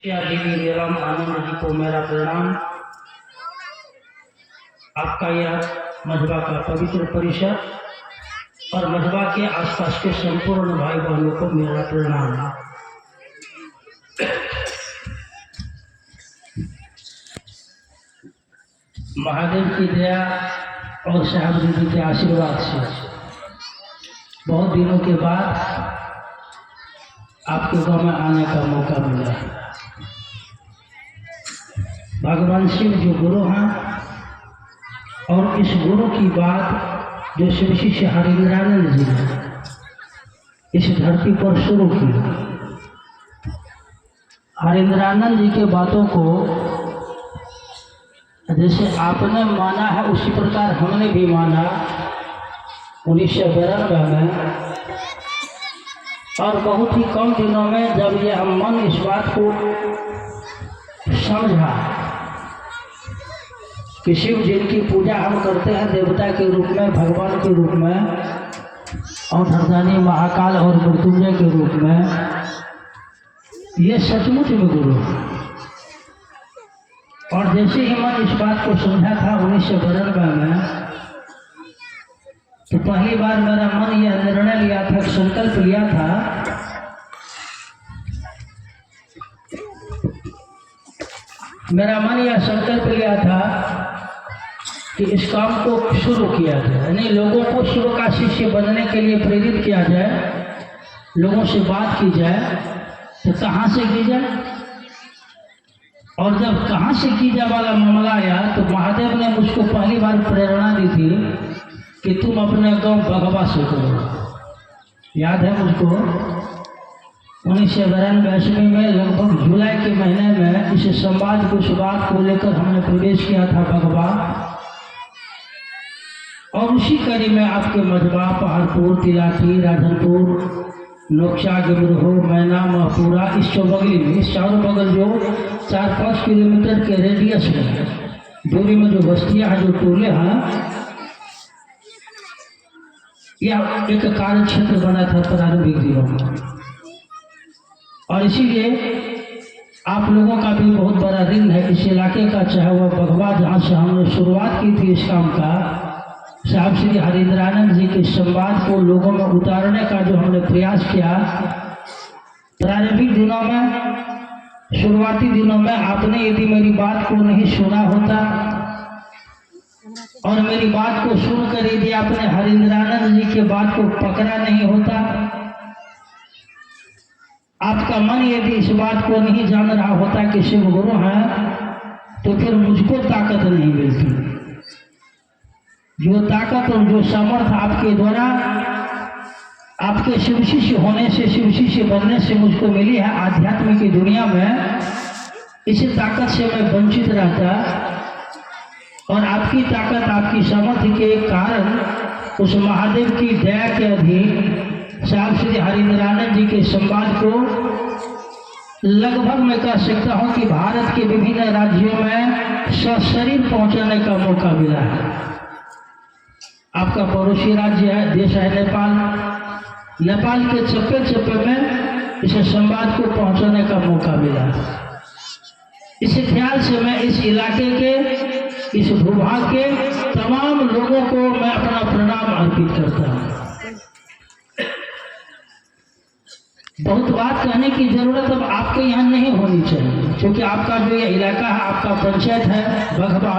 देवी नीलम आनंद जी को मेरा प्रणाम। आपका यह मजबा का पवित्र परिसर और मजबा के आसपास के संपूर्ण भाई बहनों को मेरा प्रणाम। महादेव की दया और साहब जी के आशीर्वाद से बहुत दिनों के बाद आपके गांव में आने का मौका मिला। भगवान शिव जो गुरु हैं और इस गुरु की बात जो शिव शिष्य हरिंद्रानंद जी ने इस धरती पर शुरू की। हरिंद्रानंद जी के बातों को जैसे आपने माना है उसी प्रकार हमने भी माना 1992 में, और बहुत ही कम दिनों में जब ये हम मन इस बात को समझा कि शिव जिनकी पूजा हम करते हैं देवता के रूप में, भगवान के रूप में, और धरधानी महाकाल और मृत्युंजय के रूप में, ये सचमुच में गुरु। और जैसे ही मैं इस बात को समझा था 1992 में, तो पहली बार मेरा मन यह निर्णय लिया था, संकल्प लिया था मेरा मन यह संकल्प लिया था कि इस काम को शुरू किया जाए, यानी लोगों को शिव का शिष्य बनने के लिए प्रेरित किया जाए, लोगों से बात की जाए। तो कहाँ से की जाए, और जब कहाँ से की जाए वाला मामला आया तो महादेव ने मुझको पहली बार प्रेरणा दी थी कि तुम अपने गांव भगवा से करो। याद है मुझको 1992 में लगभग जुलाई के महीने में इस समाज को, इस बात को लेकर हमने प्रवेश किया था भगवा। और उसी कड़ी में आपके मजबा, पहाड़पुर, तिलाठी, राधनपुर, नोक्शा, गिमरहो, मैना, महपुरा, इस चौबगली में, इस चारों बगल जो 4-5 किलोमीटर के रेडियस में दूरी में जो बस्तियां हैं, जो टोले हैं, यह एक कार्य क्षेत्र बना था प्रारंभिक दिनों में। और इसीलिए आप लोगों का भी बहुत बड़ा ऋण है इस इलाके का, चाहे वह भगवा जहाँ से हमने शुरुआत की थी इस काम का, साहब श्री हरिंद्रानंद जी के संवाद को लोगों में उतारने का जो हमने प्रयास किया। प्रारंभिक दिनों में, शुरुआती दिनों में आपने यदि मेरी बात को नहीं सुना होता और मेरी बात को सुनकर यदि आपने हरिंद्रानंद जी के बात को पकड़ा नहीं होता, आपका मन यदि इस बात को नहीं जान रहा होता कि शिव गुरु हैं, तो फिर मुझको ताकत नहीं मिलती। जो ताकत और जो सामर्थ्य आपके द्वारा, आपके शिव शिष्य होने से, शिव शिष्य बनने से मुझको मिली है आध्यात्मिक की दुनिया में, इसी ताकत से मैं वंचित रहता। और आपकी ताकत, आपकी सामर्थ्य के कारण उस महादेव की दया के अधीन साहब श्री हरिंद्रानंद जी के संवाद को लगभग मैं कह सकता हूँ कि भारत के विभिन्न राज्यों में सशरीर पहुँचाने का मौका मिला है। आपका पड़ोसी राज्य है, देश है नेपाल। नेपाल के चप्पे चप्पे में इस संवाद को पहुँचाने का मौका मिला। इस ख्याल से मैं इस इलाके के, इस भूभाग के तमाम लोगों को मैं अपना प्रणाम अर्पित करता हूँ। बहुत बात कहने की जरूरत अब आपके यहाँ नहीं होनी चाहिए, क्योंकि आपका जो ये इलाका है, आपका पंचायत है भगवा,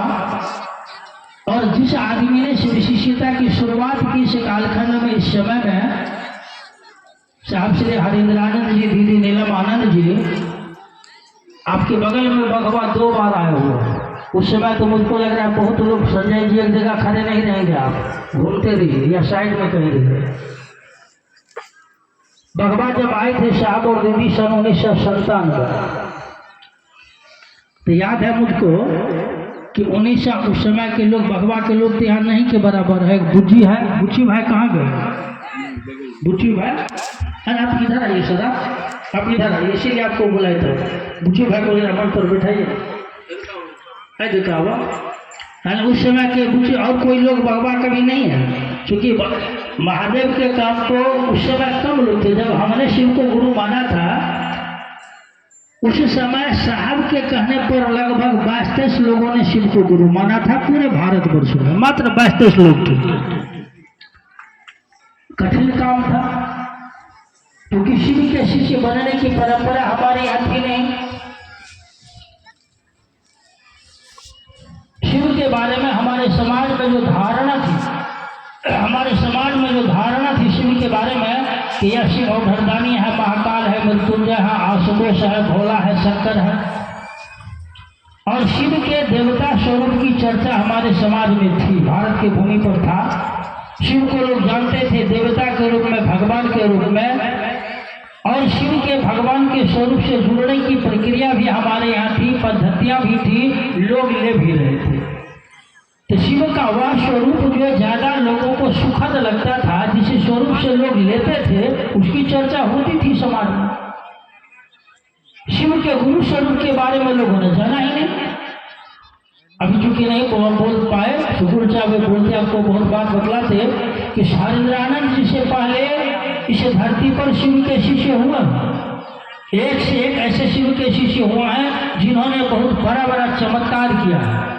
और जिस आदमी ने शिव शिष्यता की शुरुआत की इस कालखंड में, इस समय में, साहब श्री हरिंद्रानंद जी, दीदी नीलम आनंद जी, आपके बगल में भगवा 2 बार आए हुए। उस समय तो मुझको लग रहा है बहुत लोग, संजय जी एक जगह खड़े नहीं रहेंगे, आप घूमते रहिए या साइड में कहीं रहिए। भगवा जब आए थे साहब और दीदी सन 1997, तो याद है मुझको कि 19 उस समय के लोग, भगवा के लोग तो यहाँ नहीं के बराबर है। बुच्ची है, बुच्ची भाई कहाँ गए? बुच्ची भाई, अरे आप किधर आइए सदा, आप इधर आइए, इसीलिए आपको बुलाए थे। बुच्ची भाई को मन पर बैठाइए, देखा हुआ है। उस समय के बुच्ची और कोई लोग भगवा कभी नहीं है, क्योंकि महादेव के काम को उस समय कम लोग थे। जब हमने शिव को गुरु माना था उस समय साहब के कहने पर लगभग 22-23 लोगों ने शिव को गुरु माना था पूरे भारतवर्ष में, मात्र 22-23 लोग थे। कठिन काम था, क्योंकि शिव के शिष्य बनने की परंपरा हमारे यहाँ थी नहीं। शिव के बारे में हमारे समाज में जो धारणा थी, शिव के बारे में कि यह शिव अवधरदानी है, महाकाल है, मृत्युंजय है, आशुतोष है, भोला है, शंकर है, और शिव के देवता स्वरूप की चर्चा हमारे समाज में थी, भारत की भूमि पर था। शिव को लोग जानते थे देवता के रूप में, भगवान के रूप में, और शिव के भगवान के स्वरूप से जुड़ने की प्रक्रिया भी हमारे यहाँ थी, पद्धतियां भी थी, लोग ले भी रहे थे। तो शिव का वह स्वरूप जो ज्यादा लोगों को सुखद लगता था, जिस स्वरूप से लोग लेते थे, उसकी चर्चा होती थी समाज में। शिव के गुरु स्वरूप के बारे में लोगों ने जाना ही नहीं। अभी चूंकि नहीं बोल पाए, सुगुरु चाहे बोलते आपको बहुत बात बतलाते कि हरिंद्रानंद जी से पहले इस धरती पर शिव के शिष्य हुआ, एक से एक ऐसे शिव के शिष्य हुआ है जिन्होंने बहुत बड़ा बड़ा चमत्कार किया है,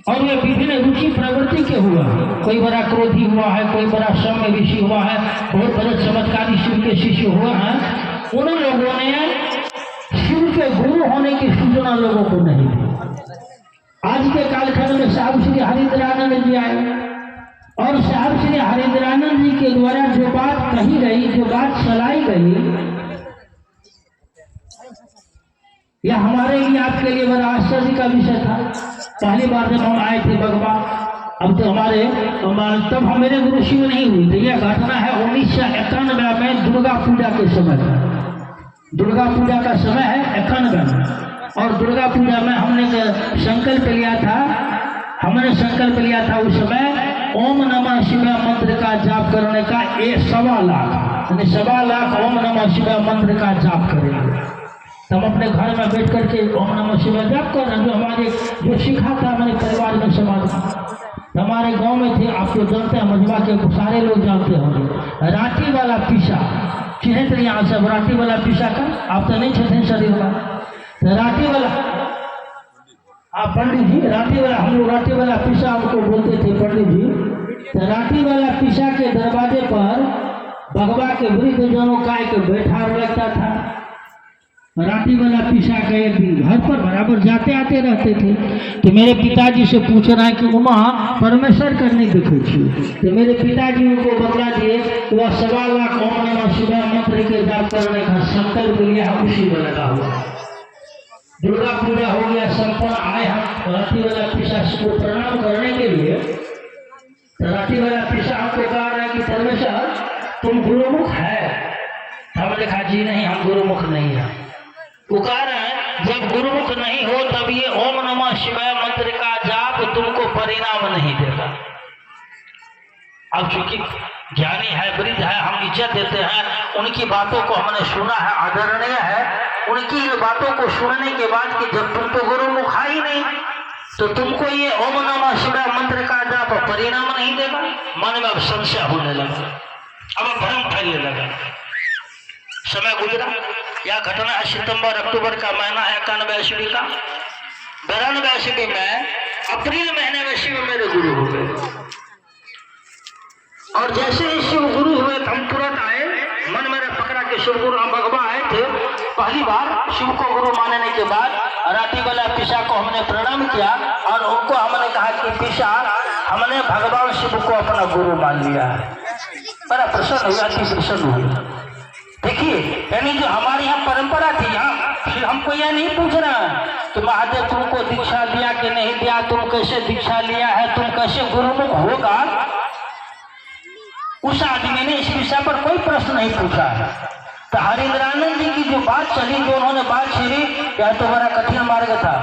और वे विभिन्न रुचि प्रवृत्ति के हुआ। कोई बड़ा क्रोधी हुआ है, कोई बड़ा सौम्य ऋषि हुआ है, बहुत बड़े चमत्कारी शिव के शिष्य हुआ है। उन लोगों ने शिव के गुरु होने की सूचना लोगों को नहीं दी। आज के कालखंड में साहब श्री हरिंद्रानंद जी आए, और साहब श्री हरिंद्रानंद जी के द्वारा जो बात कही गई, जो बात चलाई गई, यह हमारे लिए, आपके लिए बड़ा आश्चर्य का विषय था। पहली बार जब हम आए थे बगवा, अब तो तब हम मेरे गुरु शिव नहीं हुई थी। यह घटना है 1991 में, दुर्गा पूजा के समय का। दुर्गा पूजा का समय है 91 में, और दुर्गा पूजा में हमने संकल्प लिया था, उस समय ओम नमः शिवाय मंत्र का जाप करने का 1.25 लाख, यानी 1.25 लाख ओम नमः शिवाय मंत्र का जाप करेंगे। हम अपने घर में बैठ करके ओम नमः शिवाय जाप कर रहे हैं, जो हमारे जो सीखा था हमारे परिवार में, समाज में। हमारे गांव में थे, आपको जानते हैं, मजबा के सारे लोग जानते होंगे, राठी वाला पीसा चिन्हित यहाँ से, राठी वाला पीसा का आप तो नहीं छठे शरीर में, तो राठी वाला, आप पंडित जी, राठी वाला, हम लोग राठी वाला पीसा हमको बोलते थे पंडित जी। तो राठी वाला पीसा के दरवाजे पर भगवा के वृद्ध जनों का एक बैठा लगता था। राठी वाला पीसा का एक दिन घर पर बराबर जाते आते रहते थे, तो मेरे पिताजी से पूछ रहा है कि उमा परमेश्वर करने देखो छी, तो मेरे पिताजी उनको बतला दिए कि वह 1.25 लाख ओम नमः शिवाय मंत्र के जाप करने का संकल्प लिया, उसी में लगा हुआ। दुर्गा पूजा हो गया, संपन्न आए हम राठी वाला पीसा को प्रणाम करने के लिए। तो राठी वाला पीसा हमको कहा रहा है कि परमेश्वर तुम गुरुमुख है। हमने कहा जी नहीं, हम गुरुमुख नहीं है। वो कह रहा है जब गुरुमुख नहीं हो तब ये ओम नमः शिवाय मंत्र का जाप तुमको परिणाम नहीं देगा। अब चूंकि ज्ञानी है, वृद्ध है, हम इज्जत देते हैं, उनकी बातों को हमने सुना है, आदरणीय है, उनकी बातों को सुनने के बाद कि जब तुम तो गुरुमुख ही नहीं, तो तुमको ये ओम नमः शिवाय मंत्र का जाप परिणाम नहीं देगा। मन में अब संशय होने लगा, अब भ्रम फैलने लगा। समय गुजरा, यह घटना है सितंबर अक्टूबर का महीना है 91 ईस्वी का। 92 ईस्वी में अप्रैल महीने में शिव मेरे गुरु हो गए, और जैसे ही शिव गुरु हुए तो हम तुरंत आए। मन मेरा पकड़ा कि शिव गुरु, हम भगवा आए थे पहली बार। शिव को गुरु मानने के बाद राठी वाला पीसा को हमने प्रणाम किया, और उनको हमने कहा कि पीसा हमने भगवान शिव को अपना गुरु मान लिया है। बड़ा प्रसन्न हुआ, अति प्रसन्न हुआ। देखिए, यानी जो हमारे यहाँ परंपरा थी, यहाँ फिर हमको यह नहीं पूछ रहा कि महादेव तुमको दीक्षा दिया कि नहीं दिया, तुम कैसे दीक्षा लिया है, तुम कैसे गुरुमुख होगा। उस आदमी ने इस विषय पर कोई प्रश्न नहीं पूछा। तो हरिंद्रानंद जी की जो बात चली, जो उन्होंने बात छेड़ी, यह तो बड़ा कठिन मार्ग था,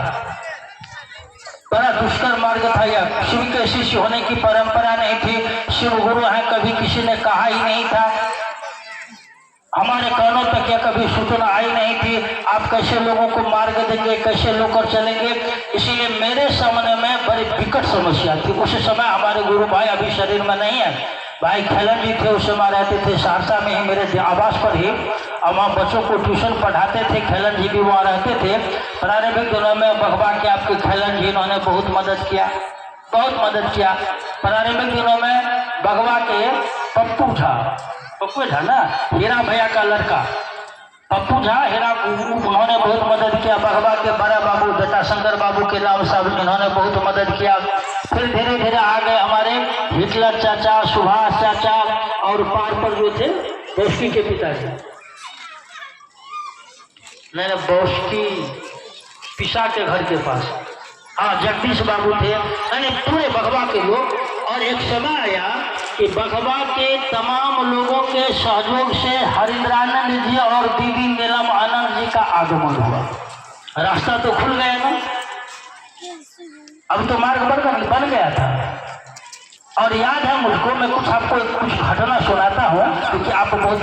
बड़ा दुष्कर मार्ग था। यह शिव के शिष्य होने की परंपरा नहीं थी, शिव गुरु है कभी किसी ने कहा ही नहीं था, हमारे कानों तक यह कभी सूचना आई नहीं थी। आप कैसे लोगों को मार्ग देंगे, कैसे लोग चलेंगे। इसीलिए मेरे सामने में बड़ी विकट समस्या थी। उस समय हमारे गुरु भाई अभी शरीर में नहीं है, भाई खेलन जी थे, उस समय रहते थे सहरसा में ही, मेरे आवास पर ही, और वहाँ बच्चों को ट्यूशन पढ़ाते थे। खेलन जी भी वहाँ रहते थे। प्रारंभिक दिनों में बघवा के आपके खेलन जी इन्होंने बहुत मदद किया, बहुत मदद किया। प्रारंभिक दिनों में बघवा के पप्पू झा ना, हीरा भैया का लड़का पप्पू झा, हीरा, उन्होंने बहुत मदद किया। बघवा के बड़ा बाबू जटाशंकर बाबू के नाम साहब, इन्होंने बहुत मदद किया। फिर धीरे धीरे आ गए हमारे हिटलर चाचा, सुभाष चाचा, और पार पर जो थे बोस्की के पिताजी, नहीं बोस्की पिसा के घर के पास, हाँ जगदीश बाबू थे, यानी पूरे बघवा के लोग। और एक समय आया कि बघवा के तमाम लोगों के सहयोग से हरिंद्रानंद जी और दीदी नीलम आनंद जी का आगमन हुआ। रास्ता तो खुल गया ना, अब तो मार्ग बन गया था। और याद है मुझको, मैं आपको कुछ घटना सुनाता हूँ, क्योंकि आप तो बहुत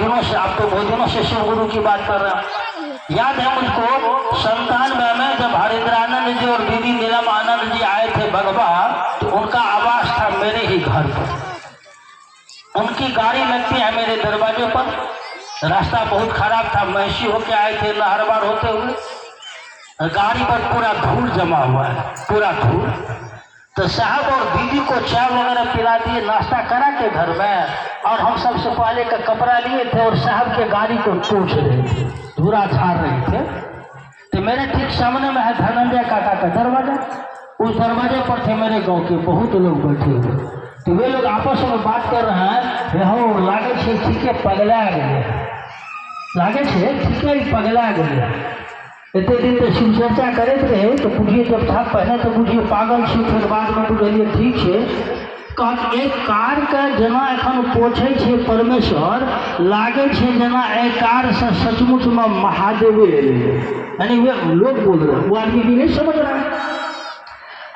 दिनों से शिव गुरु की बात कर रहे हैं। याद है मुझको 97 में जब हरिंद्रानंद जी और दीदी नीलम आनंद जी आए थे बघवा, तो उनका आवास था मेरे ही घर पर। उनकी गाड़ी लगती है मेरे दरवाजे पर। रास्ता बहुत खराब था, महसी होके आए थे लहरबार होते हुए। गाड़ी पर पूरा धूल जमा हुआ है, पूरा धूल। तो साहब और दीदी को चाय वगैरह पिला दिए, नाश्ता करा के घर में, और हम सबसे पहले का कपड़ा लिए थे और साहब के गाड़ी को पोंछ रहे थे, धूरा झाड़ रहे थे। तो मेरे ठीक सामने में है धनंजय काका का दरवाजा। उस दरवाजे पर थे मेरे गांव के बहुत लोग बैठे हुए। तो वे लोग आपस में बात कर रहे हैं, हो लागे छे ठीके पगला गए, लागे छे ठीके पगला गए। इतने दिन तो शिव चर्चा करते रहे, तो बुझिए जब था पहले तो बुझिए पागल छी, फिर बाद में बुझलिए ठीक है। कह एक कार का जना एखन पोछे छे परमेश्वर, लागे छे जना एक कार से सचमुच में महादेव यानी वे लोग बोल रहे, वो आदमी भी नहीं समझ रहा है।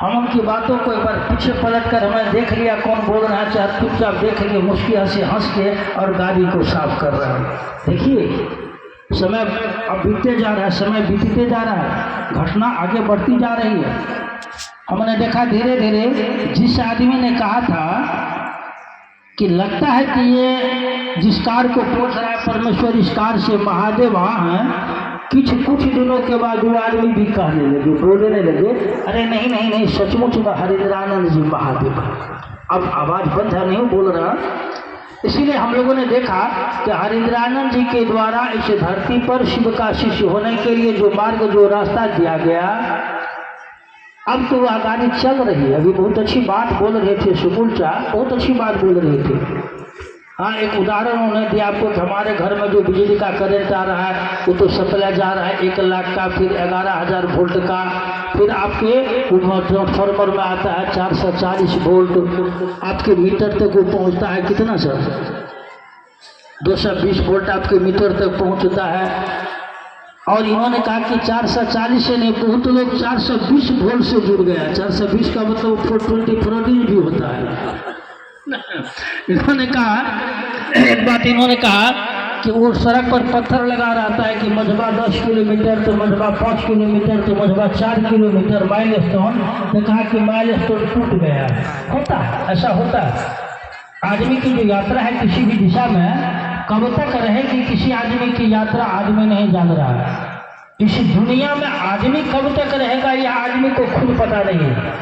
हम उनकी बातों को एक बार पीछे पलट कर हमें देख लिया कौन बोल रहा है, चाहे चुपचाप देख लिए, मुस्किल से हंस के और गाड़ी को साफ कर रहा है। देखिए समय अब बीतते जा रहा है, समय बीतते जा रहा है, घटना आगे बढ़ती जा रही है। हमने देखा धीरे धीरे जिस आदमी ने कहा था कि लगता है कि ये जिस कार को पोछ रहा है परमेश्वर, इस कार से महादेव वहाँ हैं, कुछ दिनों के बाद वो आदमी भी कहने लगे, बोलने लगे, अरे नहीं नहीं नहीं, सचमुच में हरिंद्रानंद जी महादेव। अब आवाज़ बंद है, नहीं बोल रहा। इसीलिए हम लोगों ने देखा कि हरिंद्रानंद जी के द्वारा इस धरती पर शिव का शिष्य होने के लिए जो मार्ग, जो रास्ता दिया गया, अब तो वह गाड़ी चल रही है। अभी बहुत अच्छी बात बोल रहे थे सुकुल चा, बहुत अच्छी बात बोल रहे थे। हाँ, एक उदाहरण उन्होंने दिया आपको कि हमारे घर में जो बिजली का करंट आ रहा है वो तो सप्लाई जा रहा है 1 लाख का, फिर 11,000 वोल्ट का, फिर आपके ट्रांसफार्मर में आता है 440 वोल्ट, आपके मीटर तक वो पहुंचता है कितना सर, 220 वोल्ट आपके मीटर तक पहुंचता है। और इन्होंने कहा कि 440 से नहीं, बहुत लोग 420 वोल्ट से जुड़ गया। 420 का मतलब 420 भी होता है। इन्होंने कहा, एक बात इन्होंने कहा कि वो सड़क पर पत्थर लगा रहता है कि मझबा 10 किलोमीटर, तो मझबा 5 किलोमीटर, तो मझबा 4 किलोमीटर माइल स्टोन। तो कहा कि माइल स्टोन टूट गया। होता है, ऐसा होता है। आदमी की जो यात्रा है किसी भी दिशा में कब तक रहेगी, किसी आदमी की यात्रा आदमी नहीं जान रहा है। इस दुनिया में आदमी कब तक रहेगा यह आदमी को खुद पता नहीं है।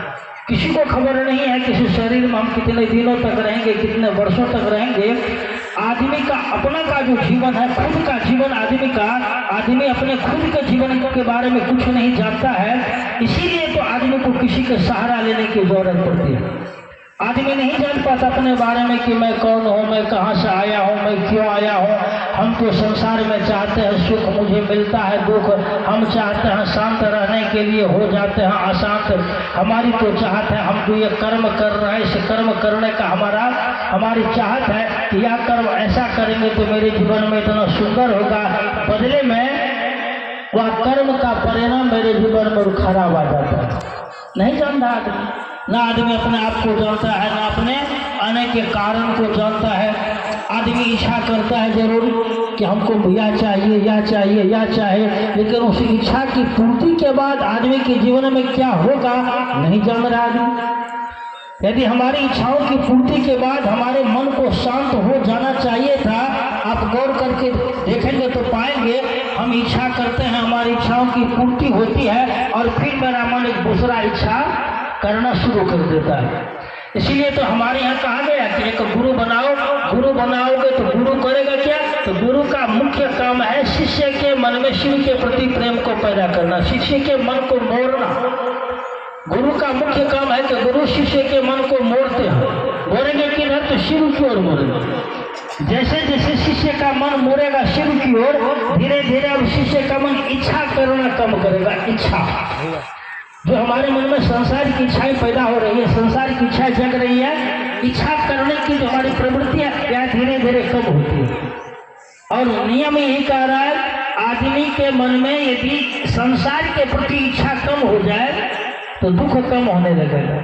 किसी को खबर नहीं है किसी शरीर में हम कितने दिनों तक रहेंगे, कितने वर्षों तक रहेंगे। आदमी का अपना का जो जीवन है, खुद का जीवन आदमी का, आदमी अपने खुद के जीवन के बारे में कुछ नहीं जानता है। इसीलिए तो आदमी को किसी का सहारा लेने की जरूरत पड़ती है। आदमी नहीं जान पाता अपने बारे में कि मैं कौन हूँ, मैं कहाँ से आया हूँ, मैं क्यों आया हूँ। हम तो संसार में चाहते हैं सुख, मुझे मिलता है दुख। हम चाहते हैं शांत रहने के लिए, हो जाते हैं अशांत। हमारी तो चाहत है, हम जो ये कर्म कर रहे हैं, इस कर्म करने का हमारी चाहत है कि यह कर्म ऐसा करेंगे तो मेरे जीवन में इतना सुंदर होगा, बदले में वह कर्म का परिणाम मेरे जीवन में खराब आ जाता है। नहीं जानता आदमी, ना आदमी अपने आप को जानता है, ना अपने आने के कारण को जानता है। आदमी इच्छा करता है जरूर कि हमको यह चाहिए, यह चाहिए, यह चाहिए, लेकिन उस इच्छा की पूर्ति के बाद आदमी के जीवन में क्या होगा नहीं जान रहा आदमी। यदि हमारी इच्छाओं की पूर्ति के बाद हमारे मन को शांत हो जाना चाहिए था, आप गौर करके देखेंगे तो पाएंगे हम इच्छा करते हैं, हमारी इच्छाओं की पूर्ति होती है और फिर मेरा मन एक दूसरा इच्छा करना शुरू कर देता है। इसीलिए तो हमारे यहाँ कहा गया कि एक गुरु बनाओ, गुरु बनाओगे तो गुरु करेगा क्या? तो गुरु का मुख्य काम है शिष्य के मन में शिव के प्रति प्रेम को पैदा करना, शिष्य के मन को मोड़ना। गुरु का मुख्य काम है कि गुरु शिष्य के मन को मोड़ते हैं। मोड़ेंगे किधर? तो शिव की ओर मोड़ेंगे। जैसे जैसे शिष्य का मन मोड़ेगा शिव की ओर, धीरे धीरे अब शिष्य का मन इच्छा करना कम करेगा। इच्छा जो हमारे मन में संसार की इच्छाएं पैदा हो रही है, संसार की इच्छाएं जग रही है, इच्छा करने की जो हमारी प्रवृत्तियां क्या धीरे धीरे कम होती है। और नियम यही कह रहा है, आदमी के मन में यदि संसार के प्रति इच्छा कम हो जाए तो दुख कम होने लगेगा,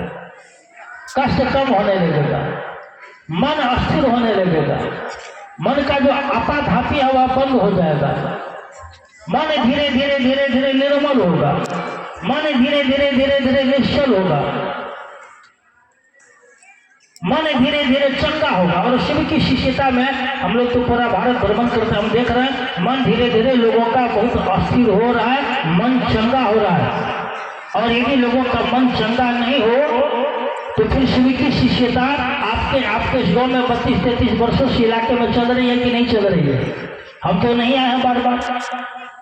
कष्ट कम होने लगेगा, मन अस्थिर होने लगेगा, मन का जो आपाधापी है वह बंद हो जाएगा, मन धीरे धीरे धीरे धीरे निर्मल होगा, मन धीरे धीरे धीरे धीरे निश्चल होगा, मन धीरे धीरे चंगा होगा। और शिव की शिष्यता में हम लोग तो पूरा भारत भ्रमण करते हैं, हम देख रहे हैं मन धीरे धीरे लोगों का बहुत अस्थिर हो रहा है, मन चंगा हो रहा है। और यदि लोगों का मन चंगा नहीं हो तो फिर शिव की शिष्यता आपके गाँव में 32-33 वर्षों से इलाके में चल रही है कि नहीं चल रही है? हम तो नहीं आए हैं बार बार,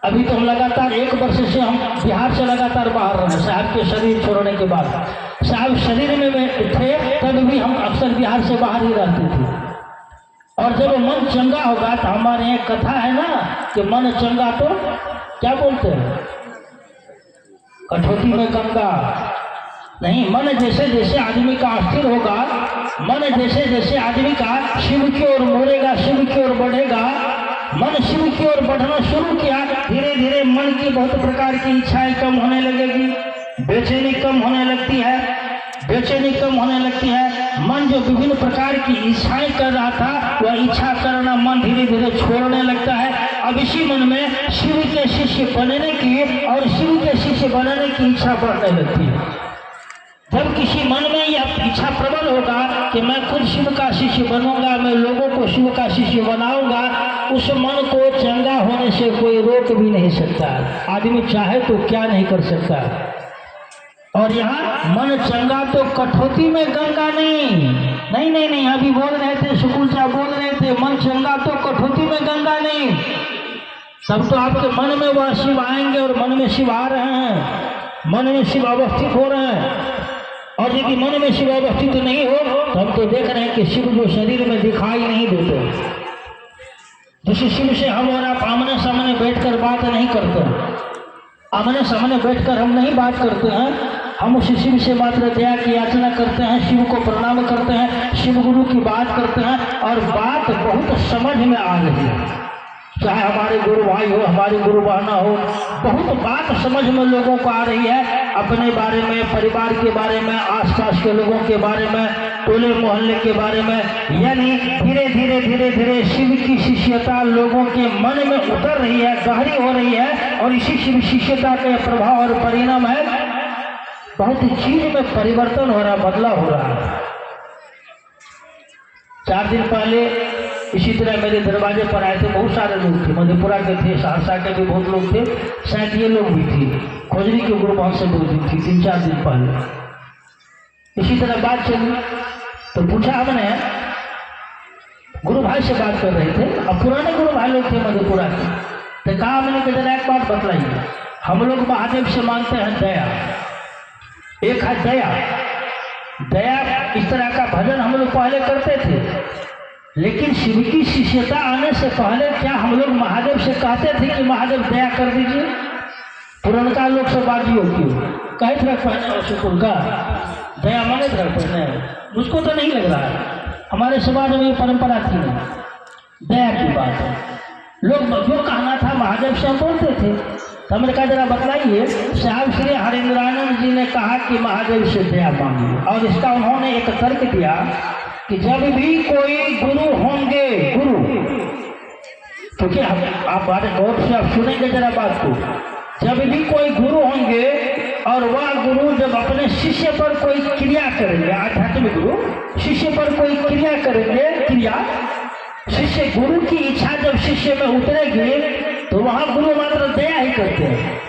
अभी तो हम लगातार 1 वर्ष से हम बिहार से लगातार बाहर रहे। साहब के शरीर छोड़ने के बाद साहब शरीर में थे तब भी हम अक्सर बिहार से बाहर ही रहते थे। और जब मन चंगा होगा तो हमारे यहाँ कथा है ना कि मन चंगा तो क्या बोलते हैं, कठौती में गंगा नहीं। मन जैसे जैसे आदमी का अस्थिर होगा, मन जैसे जैसे आदमी का शिव की ओर मोड़ेगा, शिव की ओर बढ़ेगा, मन शिव की ओर बढ़ना शुरू किया, धीरे धीरे मन की बहुत प्रकार की इच्छाएं कम होने लगेगी, बेचैनी कम होने लगती है, बेचैनी कम होने लगती है। मन जो विभिन्न प्रकार की इच्छाएं कर रहा था वह इच्छा करना मन धीरे धीरे छोड़ने लगता है। अब इसी मन में शिव के शिष्य बनने की और शिव के शिष्य बनने की इच्छा बढ़ने लगती है। जब किसी मन में यह इच्छा प्रबल होगा कि मैं खुद शिव का शिष्य बनूंगा, मैं लोगों को शिव का शिष्य बनाऊंगा, उस मन को चंगा होने से कोई रोक भी नहीं सकता। आदमी चाहे तो क्या नहीं कर सकता। और यहाँ मन चंगा तो कठौती में गंगा नहीं, अभी बोल रहे थे, सुकुल साहब बोल रहे थे, मन चंगा तो कठौती में गंगा नहीं। तब तो आपके मन में वह शिव आएंगे और मन में शिव आ रहे हैं, मन में शिव अवस्थित हो रहे हैं। और यदि मन में शिव अवस्थित नहीं हो तो हम तो देख रहे हैं कि शिव जो शरीर में दिखाई नहीं देते। जिस शिव से हम और आप आमने सामने बैठकर बात नहीं करते, आमने सामने बैठकर हम नहीं बात करते हैं, हम उस शिव से मात्र दया की याचना करते हैं, शिव को प्रणाम करते हैं, शिव गुरु की बात करते हैं और बात बहुत समझ में आ रही है। चाहे हमारे गुरु भाई हो, हमारी गुरु बहना हो, बहुत बात समझ में लोगों को आ रही है, अपने बारे में, परिवार के बारे में, आसपास के लोगों के बारे में, टोले मोहल्ले के बारे में। यानी धीरे धीरे धीरे धीरे शिव की शिष्यता लोगों के मन में उतर रही है, गहरी हो रही है। और इसी शिव शिष्यता के प्रभाव और परिणाम है बहुत चीज में परिवर्तन हो रहा, बदलाव हो रहा है। 4 दिन पहले इसी तरह मेरे दरवाजे पर आए थे, बहुत सारे लोग थे, मधेपुरा के थे, सहरसा के भी बहुत लोग थे, शायद ये लोग भी थे, खोजरी के ग्रुप हमसे बहुत दिन थी, 3-4 दिन पहले इसी तरह बात चली। तो पूछा हमने, गुरु भाई से बात कर रहे थे, अब पुराने गुरु भाई लोग थे मधेपुरा के, तो कहा हमने कि जरा एक बात बतलाइए, हम लोग महादेव से मांगते हैं दया, एक है दया। दया इस तरह का भजन हम लोग पहले करते थे, लेकिन शिव की शिष्यता आने से पहले क्या हम लोग महादेव से कहते थे कि महादेव दया कर दीजिए? पुरनका लोग से बाजी होती हो, कहत रख पहने शुक्र का दया मांगे रख पहने, मुझको तो नहीं लग रहा है, हमारे समाज में ये परंपरा थी नहीं, दया की बात है। लोग जो कहना था महादेव से हम बोलते थे। तो हमने कहा जरा बतलाइए, साहब श्री हरिंद्रानंद जी ने कहा कि महादेव से दया मांगिए, और इसका उन्होंने एक तर्क दिया कि जब भी कोई गुरु होंगे, गुरु तो क्या आप बात गौर से आप सुनेंगे जरा बात को, जब भी कोई गुरु होंगे और वह गुरु जब अपने शिष्य पर कोई क्रिया करेंगे, आध्यात्मिक शिव गुरु शिष्य पर कोई क्रिया करेंगे, क्रिया शिष्य गुरु की इच्छा जब शिष्य में उतरेगी तो वहां गुरु मात्र दया ही करते हैं।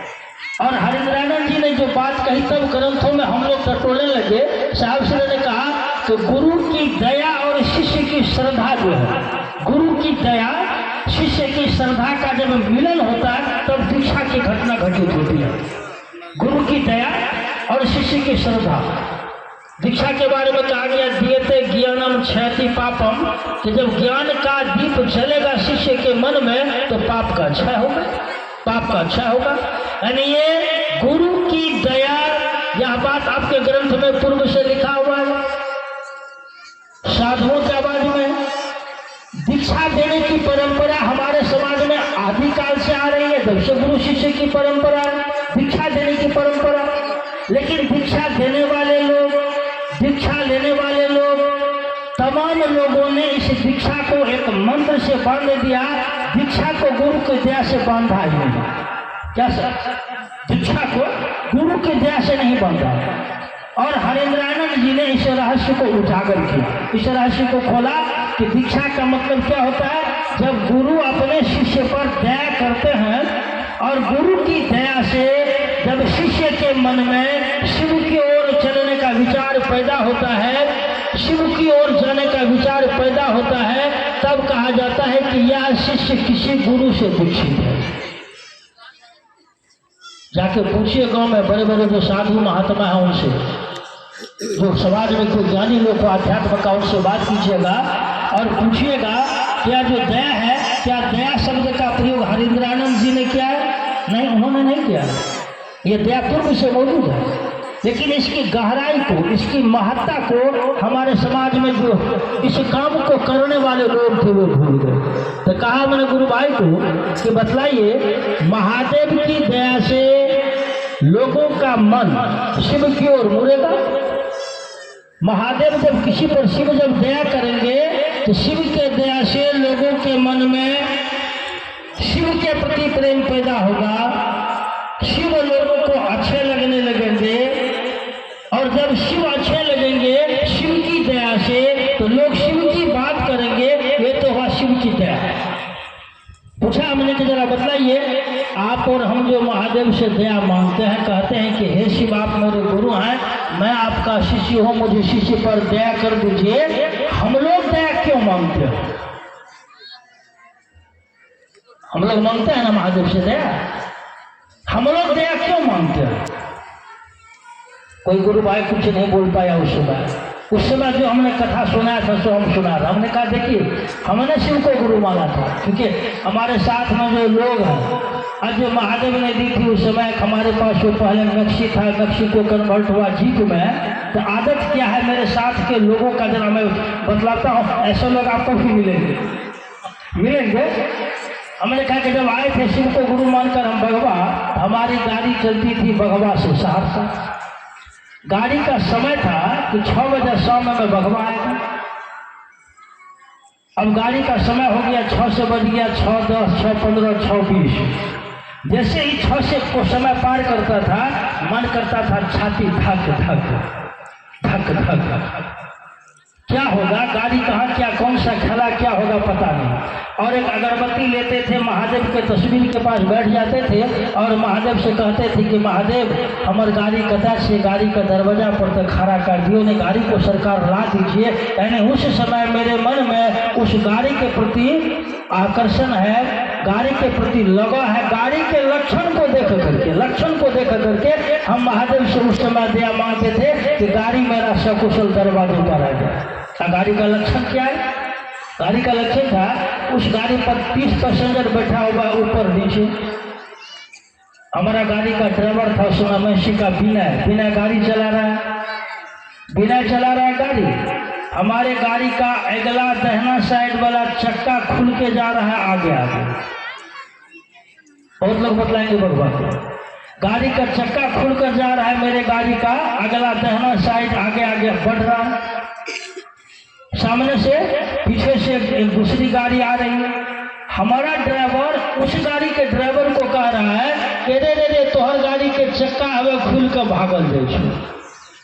और हरिंद्रानंद जी ने जो बात कही तब ग्रंथों में हम लोग टटोलने लगे। साहब श्री ने कहा कि गुरु की दया और शिष्य की श्रद्धा जो है, गुरु की दया शिष्य की श्रद्धा का जब मिलन होता है तब दीक्षा की घटना घटित होती है। गुरु की दया और शिष्य की श्रद्धा। दीक्षा के बारे में कहा गया दीयते ज्ञानम क्षयति पापम, कि जब ज्ञान का दीप जलेगा शिष्य के मन में तो पाप का क्षय होगा, पाप का क्षय होगा। यानी ये गुरु की दया, यह बात आपके ग्रंथ में पूर्व से लिखा हुआ है। साधुओं के आवाज में दीक्षा देने की परंपरा हमारे समाज में आदिकाल से आ रही है, जब से गुरु शिष्य की परंपरा, दीक्षा देने की परंपरा। लेकिन दीक्षा देने वाले लोग, दीक्षा लेने वाले लोग, तमाम लोगों ने इस दीक्षा को एक मंत्र से बांध दिया, दीक्षा को गुरु की दया से बांधा ही नहीं। क्या सर? दीक्षा को गुरु की दया से नहीं बांधा। और हरिंद्रानंद जी ने इस रहस्य को उजागर किया, इस रहस्य को खोला कि दीक्षा का मतलब क्या होता है। जब गुरु अपने शिष्य पर दया करते हैं और गुरु की दया से जब शिष्य के मन में शिव की ओर चलने का विचार पैदा होता है, शिव की ओर जाने का विचार पैदा होता है, तब कहा जाता है कि यह शिष्य किसी गुरु से दीक्षित है। जाके पूछिए गांव में बड़े बड़े जो साधु महात्मा हैं उनसे, जो समाज में कोई ज्ञानी लोग को अध्यात्म का, उनसे बात कीजिएगा और पूछिएगा क्या जो दया है, क्या दया शब्द का प्रयोग हरिंद्रानंद जी ने किया है? नहीं, उन्होंने नहीं किया। ये दया पूर्व से मौजूद है, लेकिन इसकी गहराई को, इसकी महत्ता को हमारे समाज में जो इस काम को करने वाले लोग थे वो भूल गए। तो कहा मैंने गुरु भाई को कि बतलाइए, महादेव की दया से लोगों का मन शिव की ओर मुड़ेगा। महादेव जब किसी पर, शिव जब दया करेंगे तो शिव के दया से लोगों के मन में शिव के प्रति प्रेम पैदा होगा, शिव लोगों को अच्छे लगने लगेंगे। और जब शिव अच्छे लगेंगे शिव की दया से तो लोग शिव की बात करेंगे। ये तो हुआ शिव की दया। पूछा हमने कि जरा बतलाइए, आप और हम जो महादेव से दया मांगते हैं, कहते हैं कि हे शिव आप मेरे गुरु हैं, मैं आपका शिष्य हूँ, मुझे शिष्य पर दया कर दीजिए, हम लोग दया क्यों मांगते हैं? हम लोग मांगते हैं ना महादेव से दया, हम लोग दया क्यों मांगते हैं? कोई गुरु भाई कुछ नहीं बोल पाया उस समय जो हमने कथा सुनाया था सो हम सुना था। हमने कहा देखिए, हमने शिव को गुरु माना था, क्योंकि हमारे साथ में जो लोग हैं, आज जो महादेव ने दी थी उस समय हमारे पास जो पहले नक्शी था, नक्शी को कन्वर्ट हुआ जीप में। तो आदत क्या है मेरे साथ के लोगों का, जरा मैं बतलाता हूँ, ऐसे लोग आपको भी मिलेंगे। हमने कहा कि जब आए थे शिव को गुरु मानकर हम भगवा, हमारी गाड़ी चलती थी भगवा से सहरसा। गाड़ी का समय था कि 6 बजे शाम में भगवा आएगा। अब गाड़ी का समय हो गया 6 से बज गया 6:10, 6:15, 6:20। जैसे ही 6 से को समय पार करता था, मन करता था छाती धक धक धक धक, क्या होगा, गाड़ी कहाँ, क्या कौन सा खेला, क्या होगा पता नहीं। और एक अगरबत्ती लेते थे, महादेव के तस्वीर के पास बैठ जाते थे और महादेव से कहते थे कि महादेव हमारी गाड़ी कदा से गाड़ी का दरवाजा पर तक खड़ा कर दियो ने, गाड़ी को सरकार ला दीजिए। यानी उस समय मेरे मन में उस गाड़ी के प्रति आकर्षण है, गाड़ी के प्रति लगा है। गाड़ी के लक्षण को देख करके हम महादेव से उस समय दया मांगते थे कि गाड़ी मेरा सकुशल दरवाजे पर आ जाए। गाड़ी का लक्षण क्या है? गाड़ी का लक्षण था उस गाड़ी पर 30 पैसेंजर बैठा हुआ ऊपर नीचे। हमारा गाड़ी का ड्राइवर था उस समय मैसी का बिना गाड़ी चला रहा है गाड़ी। हमारे गाड़ी का अगला दहना साइड वाला चक्का खुल के जा रहा है आगे। बहुत लोग बतलाएंगे भगवान, गाड़ी का चक्का खुलकर जा रहा है, मेरे गाड़ी का अगला दहना साइड आगे बढ़ रहा है। सामने से पीछे से एक दूसरी गाड़ी आ रही है। हमारा ड्राइवर उस गाड़ी के ड्राइवर को कह रहा है कि रे तोहर गाड़ी के चक्का हमें खुल कर भागल जाए।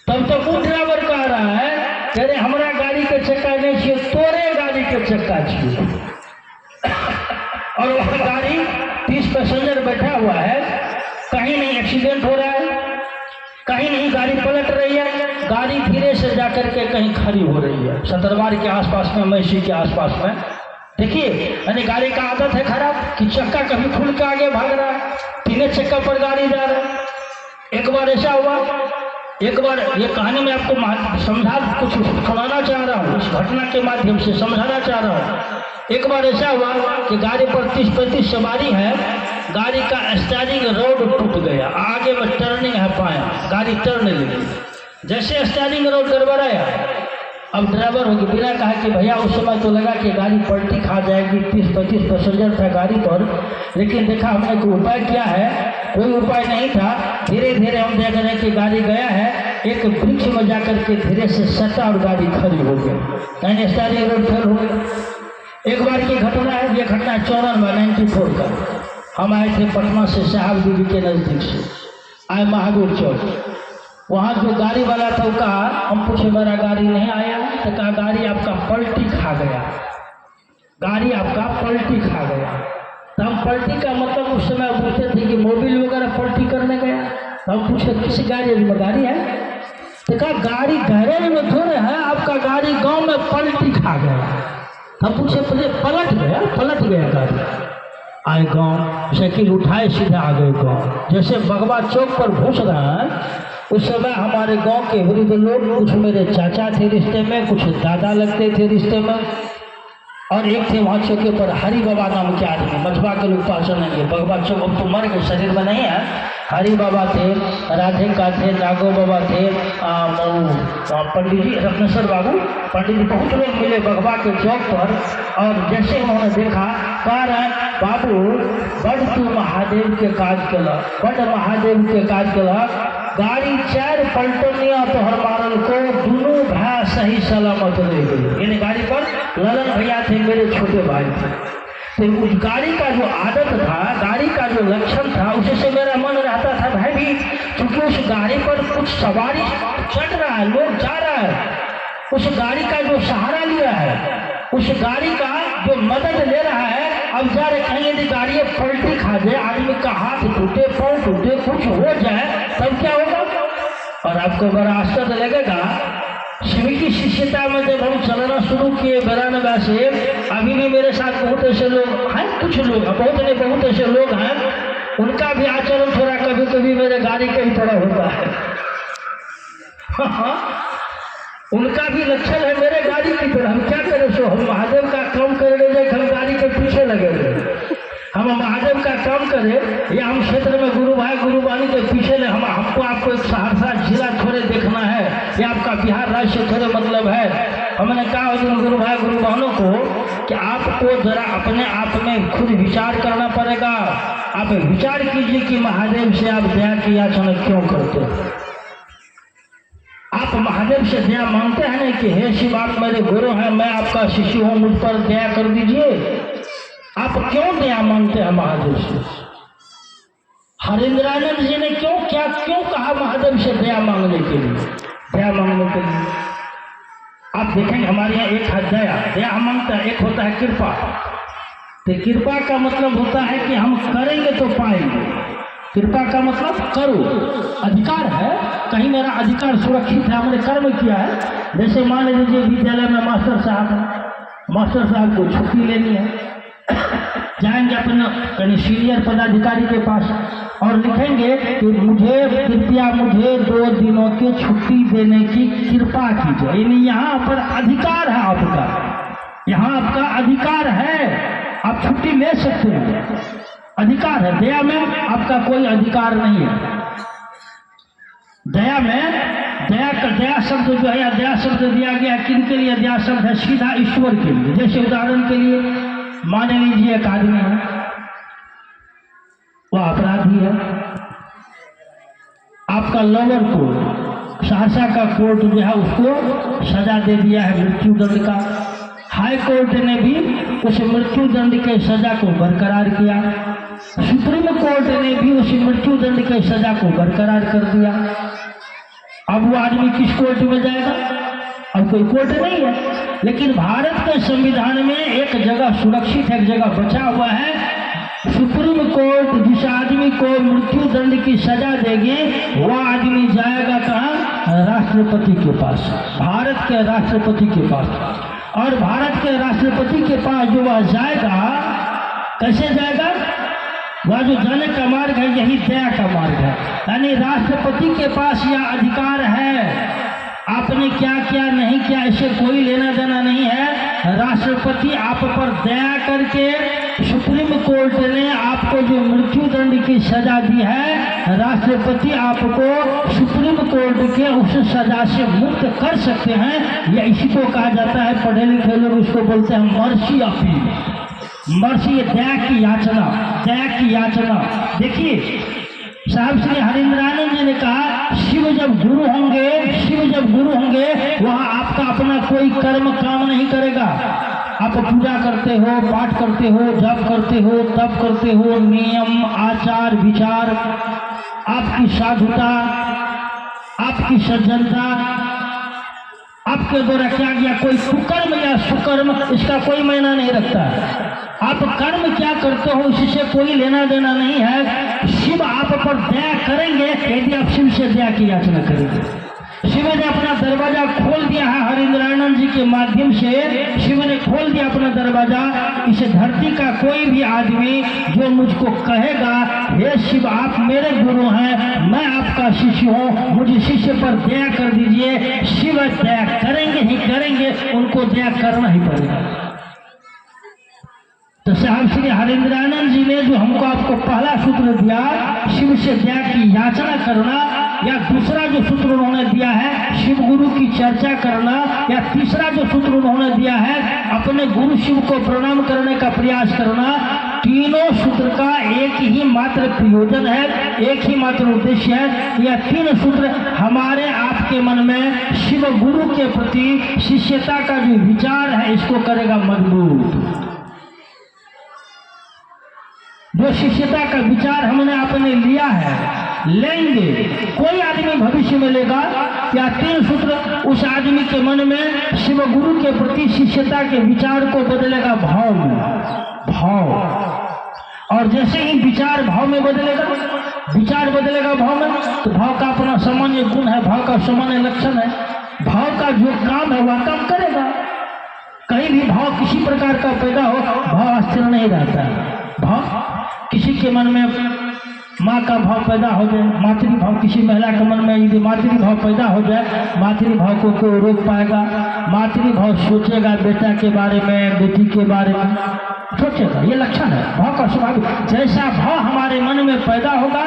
तब तक वो ड्राइवर कह रहा है कह रहे हमारा गाड़ी के चक्का नहीं छे, तोरे गाड़ी के चक्का छे। और वह गाड़ी 30 पैसेंजर बैठा हुआ है, कहीं नहीं एक्सीडेंट हो रहा है, कहीं नहीं गाड़ी पलट रही है, गाड़ी धीरे से जाकर के कहीं खड़ी हो रही है सतरवार के आसपास में, मैसी के आसपास में। देखिए यानी गाड़ी का आदत है खराब कि चक्का कभी खुल के आगे भाग रहा है, तीनों चक्का पर गाड़ी जा रहा है। एक बार ऐसा हुआ, एक बार ये कहानी में आपको समझा कुछ सुनाना चाह रहा हूँ, इस घटना के माध्यम से समझाना चाह रहा हूँ। एक बार ऐसा हुआ कि गाड़ी पर 30-35 सवारी है, गाड़ी का स्टीयरिंग रोड टूट गया, आगे में टर्निंग है पाया, गाड़ी टर्न लगी, जैसे स्टीयरिंग रोड गड़बड़ाया, अब ड्राइवर होगी बिना कहा कि भैया उस समय तो लगा कि गाड़ी पलटी खा जाएगी, 30-35 पैसेंजर था गाड़ी पर, लेकिन देखा हमने कोई उपाय किया है, कोई उपाय नहीं था। धीरे धीरे हम देख रहे हैं कि गाड़ी गया है, एक वृक्ष में जाकर के धीरे से सटा और गाड़ी खड़ी हो गई, यानी स्टीयरिंग रोड फेल हो गई। एक बार की घटना है, ये घटना 94 का, हम आए थे पटना से साहब बीबी के नज़दीक से, आए महावीर चौक, वहाँ जो गाड़ी वाला था वो कहा, हम पूछे मेरा गाड़ी नहीं आया, तो कहा गाड़ी आपका पलटी खा गया, गाड़ी आपका पलटी खा गया। तो हम पलटी का मतलब उस समय पूछते थे कि मोबिल वगैरह पलटी करने गया, तो हम पूछे किसी गाड़ी में गाड़ी है, तो कहा गाड़ी गैरेज में थोड़े है, आपका गाड़ी गाँव में पलटी खा गया। हम पूछे पलट गया गाड़ी, आए गाँव, साइकिल उठाए सीधा आ गए गाँव। जैसे बगवा चौक पर घुस रहा है, उस समय हमारे गांव के वृद्ध लोग, कुछ मेरे चाचा थे रिश्ते में, कुछ दादा लगते थे रिश्ते में, और एक थे वहाँ चौके पर हरि बाबा नाम के आदमी, मछुआ के लोग पहचानेंगे, बगवा चौक अब तो मर गए, शरीर में नहीं है, हरि बाबा थे, राधे का थे, नागो बाबा थे, पंडित जी रत्नेश्वर बाबू, पंडित जी बहुत लोग मिले बगवा के चौक पर। और जैसे उन्होंने देखा, कह रहे बाबू बड़ तू महादेव के काज कला, बड़ महादेव के काज कला, गाड़ी 4 पलटनिया तो हर मारल को, दोनों भाई सही सलामत रह गई। यानी गाड़ी पर ललन भैया थे, मेरे छोटे भाई थे। तो उस गाड़ी का जो आदत था, गाड़ी का जो लक्षण था, उससे मेरा मन रहता था भाई भी, क्योंकि उस गाड़ी पर कुछ सवारी चढ़ रहा है, लोग जा रहा है, उस गाड़ी का जो सहारा लिया है, उस गाड़ी का जो मदद ले रहा है, अब जा रहे कहीं यदि गाड़ी पलटी खा जाए, आदमी का हाथ टूटे, पाँव टूटे, कुछ हो जाए, तब क्या होगा? और आपको बड़ा आश्चर्य लगेगा, स्वीटी शिष्यता में जब हम चलना शुरू किए 92 से, अभी भी मेरे साथ बहुत ऐसे लोग हैं, कुछ लोग, बहुत नहीं बहुत ऐसे लोग हैं, उनका भी आचरण थोड़ा कभी कभी मेरे गाड़ी के ही थोड़ा होता है। उनका भी लक्षण है मेरे गाड़ी की तरह। हम क्या करें, सो हम महादेव का काम कर रहे, हम गाड़ी के पीछे लगे हुए, हम महादेव का काम करें या हम क्षेत्र में गुरु भाई गुरु वाणी के पीछे ले, हमको आपको एक सहरसा जिला थोड़े देखना है या आपका बिहार राज्य से थोड़े मतलब है। हमने कहा गुरु भाई गुरु बहनों को कि आपको जरा अपने आप में खुद विचार करना पड़ेगा। आप विचार कीजिए कि महादेव से आप दया की याचना क्यों करते हो। आप महादेव से दया मांगते हैं ना कि हे शिव आप मेरे गुरु हैं, मैं आपका शिष्य हूँ, मुझ पर दया कर दीजिए। आप क्यों दया मांगते हैं महादेव से? हरिंद्रानंद जी ने क्यों कहा महादेव से दया मांगने के लिए? दया मांगने के लिए आप देखेंगे हमारे यहाँ एक है दया मांगता है, एक होता है कृपा। तो कृपा का मतलब होता है कि हम करेंगे तो पाएंगे। कृपा का मतलब करो, अधिकार है, कहीं मेरा अधिकार सुरक्षित है, हमने कर्म किया है। जैसे मान लीजिए विद्यालय में मास्टर साहब को छुट्टी लेनी है, जाएंगे अपने कहीं सीनियर पदाधिकारी के पास और लिखेंगे कि कृपया मुझे 2 दिनों की छुट्टी देने की कृपा कीजिए। यानी यहाँ पर अधिकार है आपका, यहाँ आपका अधिकार है, आप छुट्टी ले सकते हैं, अधिकार है। दया में आपका कोई अधिकार नहीं है। दया में दया शब्द जो है, दया शब्द दिया गया किन के लिए? दया शब्द है सीधा ईश्वर के लिए। जैसे उदाहरण के लिए मान लीजिए एक आदमी है, वह अपराधी है, आपका लोअर कोर्ट सहरसा का कोर्ट जो है उसको सजा दे दिया है मृत्यु दंड का। हाई कोर्ट ने भी उस मृत्यु दंड के सजा को बरकरार किया। सुप्रीम कोर्ट ने भी उस मृत्यु दंड के सजा को बरकरार कर दिया। अब वो आदमी किस कोर्ट में जाएगा? अब कोई कोर्ट नहीं है, लेकिन भारत के संविधान में एक जगह सुरक्षित है, एक जगह बचा हुआ है। सुप्रीम कोर्ट जिस आदमी को मृत्यु दंड की सजा देगी वह आदमी जाएगा कहाँ? राष्ट्रपति के पास, भारत के राष्ट्रपति के पास। और भारत के राष्ट्रपति के पास जो वह जाएगा, कैसे जाएगा? वह जो जाने का मार्ग है यही दया का मार्ग है। यानी राष्ट्रपति के पास यह अधिकार है, आपने क्या किया नहीं किया इससे कोई लेना देना नहीं है। राष्ट्रपति आप पर दया करके, सुप्रीम कोर्ट ने आपको जो मृत्यु दंड की सजा दी है, राष्ट्रपति आपको सुप्रीम कोर्ट के उस सजा से मुक्त कर सकते हैं। या इसी को कहा जाता है, पढ़े लिखे लोग इसको बोलते हैं मर्सी अपील। मर्सी दया की याचना, दया की याचना। देखिए साहब श्री हरिंद्रानंद जी ने कहा, शिव जब गुरु होंगे, शिव जब गुरु होंगे वहाँ आपका अपना कोई कर्म काम नहीं करेगा। आप पूजा करते हो, पाठ करते हो, जप करते हो, तप करते हो, नियम आचार विचार, आपकी साधुता, आपकी सज्जनता, आपके द्वारा क्या किया, कोई कुकर्म या सुकर्म इसका कोई मायना नहीं रखता। आप कर्म क्या करते हो इससे कोई लेना देना नहीं है। शिव आप पर दया करेंगे यदि आप शिव से दया की याचना करेंगे। शिव ने अपना दरवाजा खोल दिया है हरिंद्रानंद जी के माध्यम से, शिव ने खोल दिया अपना दरवाजा। इस धरती का कोई भी आदमी जो मुझको कहेगा, हे शिव आप मेरे गुरु हैं, मैं आपका शिष्य हूँ, मुझे शिष्य पर दया कर दीजिए, शिव दया करेंगे ही करेंगे, उनको दया करना ही पड़ेगा। तो साहब श्री हरिंद्रानंद जी ने जो हमको आपको पहला सूत्र दिया, शिव से दया की याचना करना, या दूसरा जो सूत्र उन्होंने दिया है शिव गुरु की चर्चा करना, या तीसरा जो सूत्र उन्होंने दिया है अपने गुरु शिव को प्रणाम करने का प्रयास करना, तीनों सूत्र का एक ही मात्र प्रयोजन है, एक ही मात्र उद्देश्य है। यह तीन सूत्र हमारे आपके मन में शिव गुरु के प्रति शिष्यता का जो विचार है इसको करेगा मजबूत। जो शिष्यता का विचार हमने आपने लिया है, लेंगे, कोई आदमी भविष्य में लेगा, या तीन सूत्र उस आदमी के मन में शिव गुरु के प्रति शिष्यता के विचार को बदलेगा भाव में, भाव। और जैसे ही विचार भाव में बदलेगा, विचार बदलेगा भाव में, तो भाव का अपना सामान्य गुण है, भाव का सामान्य लक्षण है। भाव का जो काम है वह काम करेगा। कहीं भी भाव किसी प्रकार का पैदा हो, भाव स्थिर नहीं रहता है। भाव किसी के मन में माँ का भाव पैदा हो जाए, मातृभाव किसी महिला के मन में यदि मातृभाव पैदा हो जाए, मातृभाव को कोई रोक पाएगा? मातृभाव सोचेगा बेटा के बारे में, बेटी के बारे में सोचेगा, ये लक्षण है भाव का स्वाभाविक। जैसा भाव हमारे मन में पैदा होगा,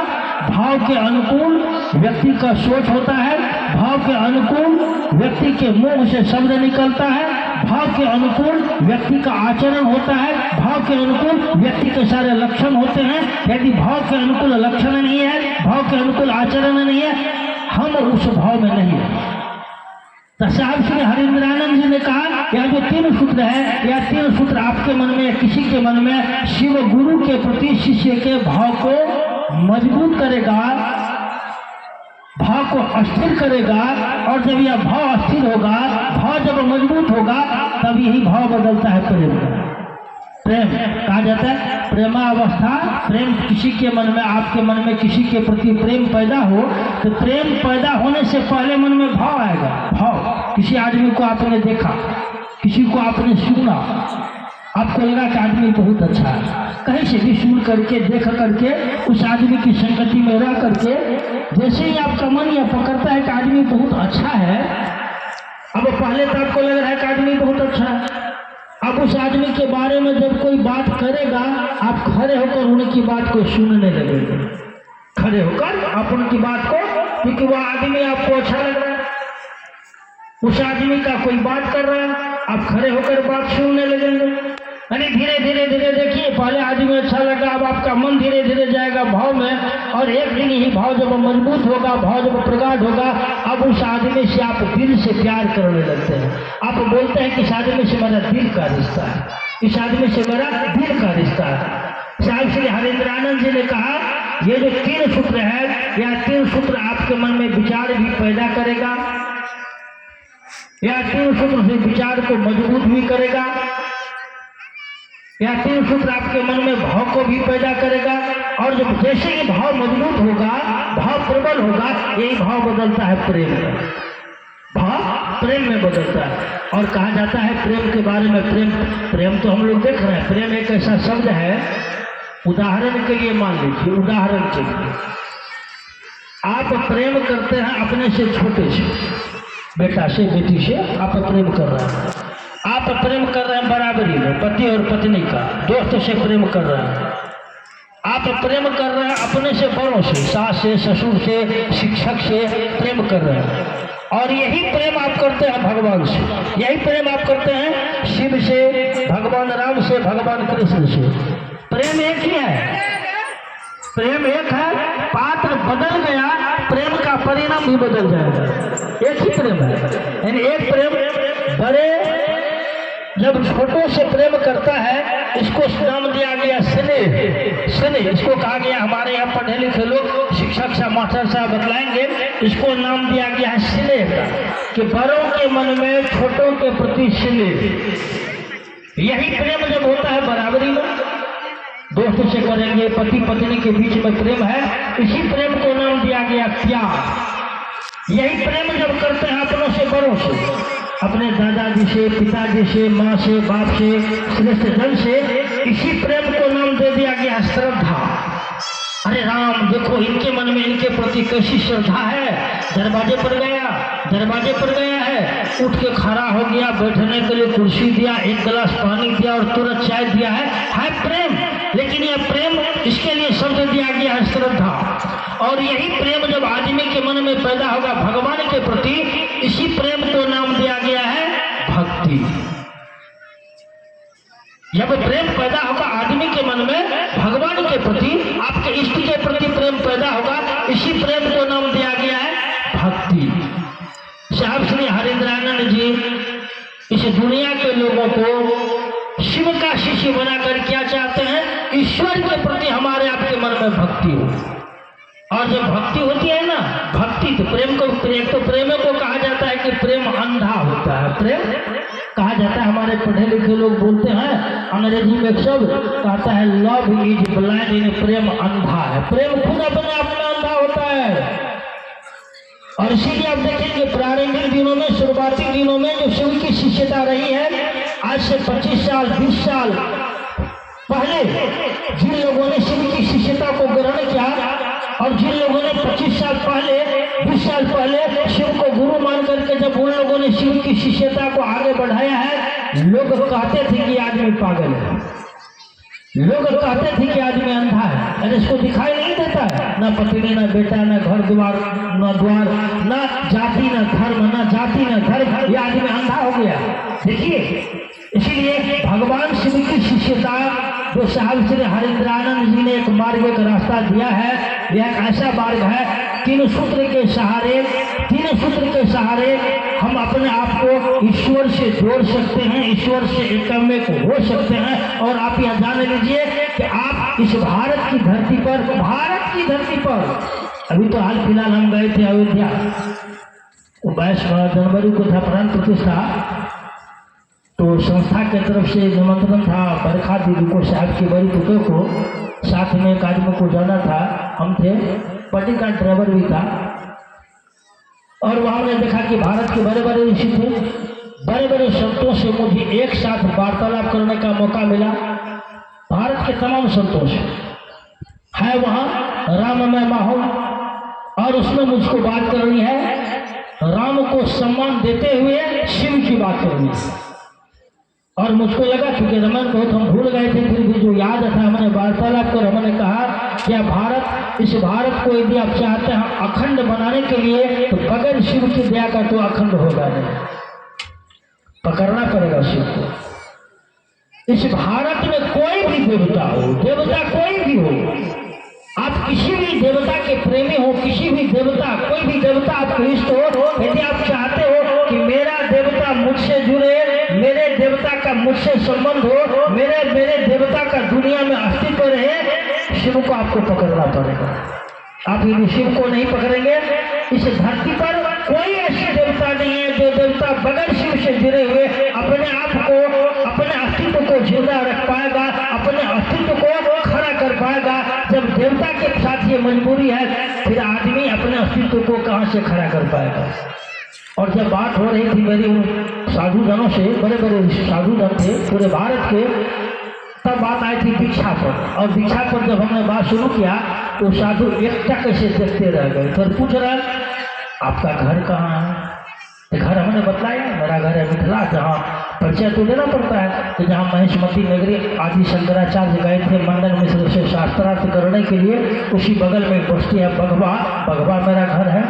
भाव के अनुकूल व्यक्ति का सोच होता है, भाव के अनुकूल व्यक्ति के मुंह से शब्द निकलता है, भाव के अनुकूल व्यक्ति का आचरण होता है, भाव के अनुकूल व्यक्ति के सारे लक्षण होते हैं। यदि भाव के अनुकूल लक्षण नहीं है, भाव के अनुकूल आचरण नहीं है, हम उस भाव में नहीं है। तो साहब श्री हरिंद्रानंद जी ने कहा यह जो तीन सूत्र है, यह तीन सूत्र आपके मन में, किसी के मन में शिव गुरु के प्रति शिष्य के भाव को मजबूत करेगा, भाव को अस्थिर करेगा। और जब यह भाव अस्थिर होगा, भाव जब मजबूत होगा, तब यही भाव बदलता है प्रेम। प्रेम कहा जाता है प्रेमावस्था। प्रेम किसी के मन में, आपके मन में किसी के प्रति प्रेम पैदा हो, तो प्रेम पैदा होने से पहले मन में भाव आएगा। भाव, किसी आदमी को आपने देखा, किसी को आपने सुना, आपको लगा कि आदमी बहुत अच्छा है, कहीं से भी सुन करके, देख करके, उस आदमी की संगति में रह करके जैसे ही आपका मन यह पकड़ता है कि आदमी बहुत अच्छा है, अब पहले तो आपको लग रहा है कि आदमी बहुत अच्छा है, अब उस आदमी के बारे में जब कोई बात करेगा, आप खड़े होकर उनकी बात को सुनने लगेंगे, खड़े होकर आप उनकी बात को, क्योंकि वह आदमी आपको अच्छा लग रहा है, उस आदमी का कोई बात कर रहा है, आप खड़े होकर बात सुनने लगेंगे। यानी धीरे धीरे धीरे देखिए, पहले आदमी अच्छा लगा, अब आपका मन धीरे धीरे जाएगा भाव में, और एक दिन ही भाव जब मजबूत होगा, भाव जब प्रगाढ़ होगा, अब उस आदमी से आप दिल से प्यार करने लगते हैं। आप बोलते हैं कि इस आदमी से मेरा दिल का रिश्ता है, इस आदमी से मेरा दिल का रिश्ता है। साहब श्री हरिंद्रानंद जी ने कहा ये जो तीन सूत्र है, यह तीन सूत्र आपके मन में विचार भी पैदा करेगा, यह तीन सूत्र से विचार को मजबूत भी करेगा, यह तीन सूत्र आपके मन में भाव को भी पैदा करेगा। और जब जैसे ही भाव मजबूत होगा, भाव प्रबल होगा, यही भाव बदलता है प्रेम में, भाव प्रेम में बदलता है। और कहा जाता है प्रेम के बारे में, प्रेम तो हम लोग देख रहे हैं, प्रेम एक ऐसा शब्द है, उदाहरण के लिए मान लीजिए, उदाहरण के लिए आप प्रेम करते हैं अपने से छोटे से, बेटा से बेटी से आप प्रेम कर रहे हैं, आप प्रेम कर रहे हैं बराबरी में, पति और पत्नी का, दोस्त से प्रेम कर रहे हैं, आप प्रेम कर रहे हैं अपने से बड़ों से, सास से, ससुर से, शिक्षक से प्रेम कर रहे हैं। और यही प्रेम आप करते हैं भगवान से, यही प्रेम आप करते हैं शिव से, भगवान राम से, भगवान कृष्ण से। प्रेम एक ही है, प्रेम एक है, पात्र बदल गया, प्रेम का परिणाम भी बदल जाएगा, एक ही प्रेम है। यानी एक प्रेम बड़े जब छोटों से प्रेम करता है, इसको नाम दिया गया स्नेह, स्नेह इसको कहा गया, हमारे यहाँ पढ़े लिखे लोग शिक्षक साहब मास्टर साहब बतलाएंगे, इसको नाम दिया गया है स्नेह का, कि बड़ों के मन में छोटों के प्रति स्नेह। यही प्रेम जब होता है बराबरी में, दोस्तों से करेंगे, पति पत्नी के बीच में प्रेम है, इसी प्रेम को नाम दिया गया प्यार। यही प्रेम जब करते हैं अपनों से बड़ों से, अपने दादाजी से, पिताजी से, माँ से, बाप से, श्रेष्ठ जन से, इसी प्रेम को नाम दे दिया गया श्रद्धा। अरे राम देखो, इनके मन में इनके प्रति कैसी श्रद्धा है, दरवाजे पर गया, दरवाजे पर गया है, उठ के खड़ा हो गया, बैठने के लिए कुर्सी दिया, एक गिलास पानी दिया और तुरंत चाय दिया है प्रेम। लेकिन यह प्रेम, इसके लिए शब्द दिया गया है श्रद्धा। और यही प्रेम जब आदमी के मन में पैदा होगा भगवान के प्रति, इसी प्रेम को नाम दिया गया है भक्ति। जब प्रेम पैदा होगा आदमी के मन में भगवान के प्रति, आपके इष्ट के प्रति प्रेम पैदा होगा, इसी प्रेम को नाम दिया गया है भक्ति। साहब श्री हरिंद्रानंद जी इस दुनिया के लोगों को शिव का शिष्य बनाकर क्या चाहते हैं, ईश्वर के प्रति हमारे आपके मन में भक्ति हो। और जब भक्ति होती है ना, भक्ति तो प्रेम को, प्रेम को कहा जाता है कि प्रेम अंधा होता है, प्रेम कहा जाता है, हमारे पढ़े लिखे लोग बोलते हैं, अंग्रेजी में एक शब्द कहता है लव इज ब्लाइंड, यानी प्रेम अंधा है, प्रेम खुद अपने आप में अंधा होता है। और इसीलिए आप देखेंगे प्रारंभिक दिनों में, शुरुआती दिनों में जो शिव की शिष्यता रही है, आज से 25 साल 20 साल पहले जिन लोगों ने शिव की शिष्यता को ग्रहण किया, और जिन लोगों ने 25 साल पहले 20 साल पहले शिव को गुरु मान करके जब उन लोगों ने शिव की शिष्यता को आगे बढ़ाया है, लोग कहते थे कि आदमी पागल है, लोग कहते थे कि आदमी अंधा है, अरे इसको दिखाई नहीं देता है, ना पत्नी, ना बेटा, ना घर द्वार, ना द्वार, ना जाति, ना धर्म, ना जाति, ना धर्म, ये आदमी अंधा हो गया। देखिए, इसीलिए भगवान शिव की शिष्यता जो साहब श्री हरिंद्रानंद जी ने एक मार्ग, एक रास्ता दिया है, यह एक ऐसा मार्ग है, तीन सूत्र के सहारे, तीन सूत्र के सहारे हम अपने आप को ईश्वर से जोड़ सकते हैं, ईश्वर से एक हो सकते हैं। और आप यह जान लीजिए कि आप इस भारत की धरती पर, भारत की धरती पर, अभी तो हाल फिलहाल हम गए थे अयोध्या, 22 जनवरी को था प्राण प्रतिष्ठा, तो संस्था की तरफ से निमंत्रण था, बरखा दीदी को, साहब की बड़ी पुतों को, साथ में एक आदमी को जाना था, हम थे, पट्टी का ड्राइवर भी था। और वहाँ हमने देखा कि भारत के बड़े बड़े ऋषि थे, बड़े बड़े संतों से मुझे एक साथ वार्तालाप करने का मौका मिला। भारत के तमाम संतों से है वहाँ, राममय माहौल, और उसमें मुझको बात करनी है, राम को सम्मान देते हुए शिव की बात करनी है। और मुझको लगा क्योंकि रमन बहुत हम भूल गए थे, फिर भी जो याद था हमने वार्तालाप कर, हमने कहा क्या भारत, इस भारत को यदि आप चाहते हैं अखंड बनाने के लिए, तो बगैर शिव की दया का तो अखंड होगा नहीं, पकड़ना पड़ेगा शिव को। इस भारत में कोई भी देवता हो, देवता कोई भी हो, आप किसी भी देवता के प्रेमी हो, किसी भी देवता, कोई भी देवता आपको इष्ट हो, यदि आप चाहते हो कि मेरा देवता मुझसे जुड़े, मेरे देवता का मुझसे संबंध हो, मेरे देवता का दुनिया में अस्तित्व रहे, शिव को आपको पकड़ना पड़ेगा। आप यदि शिव को नहीं पकड़ेंगे, इस धरती पर कोई ऐसी देवता नहीं है जो देवता बगैर मजबूरी है, फिर आदमी अपने अस्तित्व को कहाँ से खड़ा कर पाएगा। और जब बात हो रही थी मेरी साधु जनों से, बड़े बड़े साधु जन थे पूरे भारत के, तब बात आई थी दीक्षा पर। और दीक्षा पर जब हमने बात शुरू किया तो साधु एकटा कैसे देखते रह गए। फिर पूछ रहे आपका घर कहाँ है? घर हमने बतलाया मेरा घर है मिथिला, जहाँ परिचय तो देना पड़ता है। तो जहाँ महेशमती नगरी आदि शंकराचार्य गए थे मंडन मिश्र से शास्त्रार्थ करने के लिए, उसी बगल में एक बस्ती है बगवा, बगवा मेरा घर है,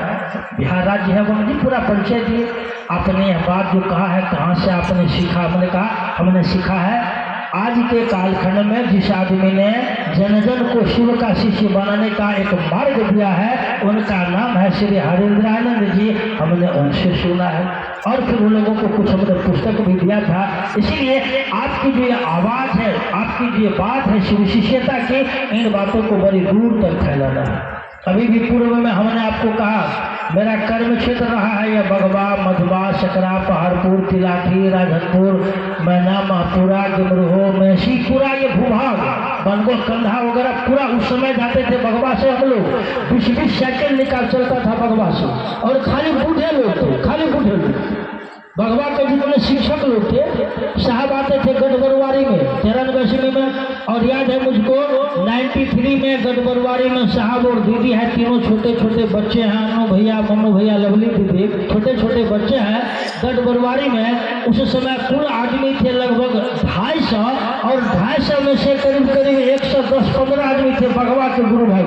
बिहार राज्य है। वहाँ जी पूरा परिचय दिए। आपने यह बात जो कहा है कहाँ से आपने सीखा? हमने कहा हमने सीखा है आज के कालखंड में जिस आदमी ने जन जन को शिव का शिष्य बनाने का एक मार्ग दिया है, उनका नाम है श्री हरेंद्रानंद जी। हमने उनसे सुना है और फिर उन लोगों को कुछ हमने पुस्तक भी दिया था। इसीलिए आपकी जो ये आवाज़ है, आपकी जो ये बात है शिव शिष्यता की, इन बातों को बड़ी दूर तक फैलाना है। अभी भी पूर्व में हमने आपको कहा मेरा कर्म क्षेत्र रहा है यह बगवा, मधुबा, सकरा, पहाड़पुर, तिलाठी, राजनपुर, मैना, महापुरा, गिमरोह, मैसीपुरा, ये भूभाग बनगो कंधा वगैरह पूरा उस समय जाते थे बगवा से। हम लोग 20-20 साइकिल निकाल चलता था बगवा से, और खाली बूढ़े लोग थे, खाली बूढ़े लोग। बगवा के जितने शिक्षक लोग थे साहब आते थे गढ़बरुआरी में 93 में। और याद है मुझको 93 में गढ़बरुआरी में साहब और दीदी है, तीनों छोटे छोटे बच्चे हैं, अनु भैया, मम्मू भैया, लवली दीदी, छोटे छोटे बच्चे हैं गढ़बरुआरी में। उस समय कुल आदमी थे लगभग 250, और 250 में से करीब करीब 110-15 आदमी थे बगवा के गुरु भाई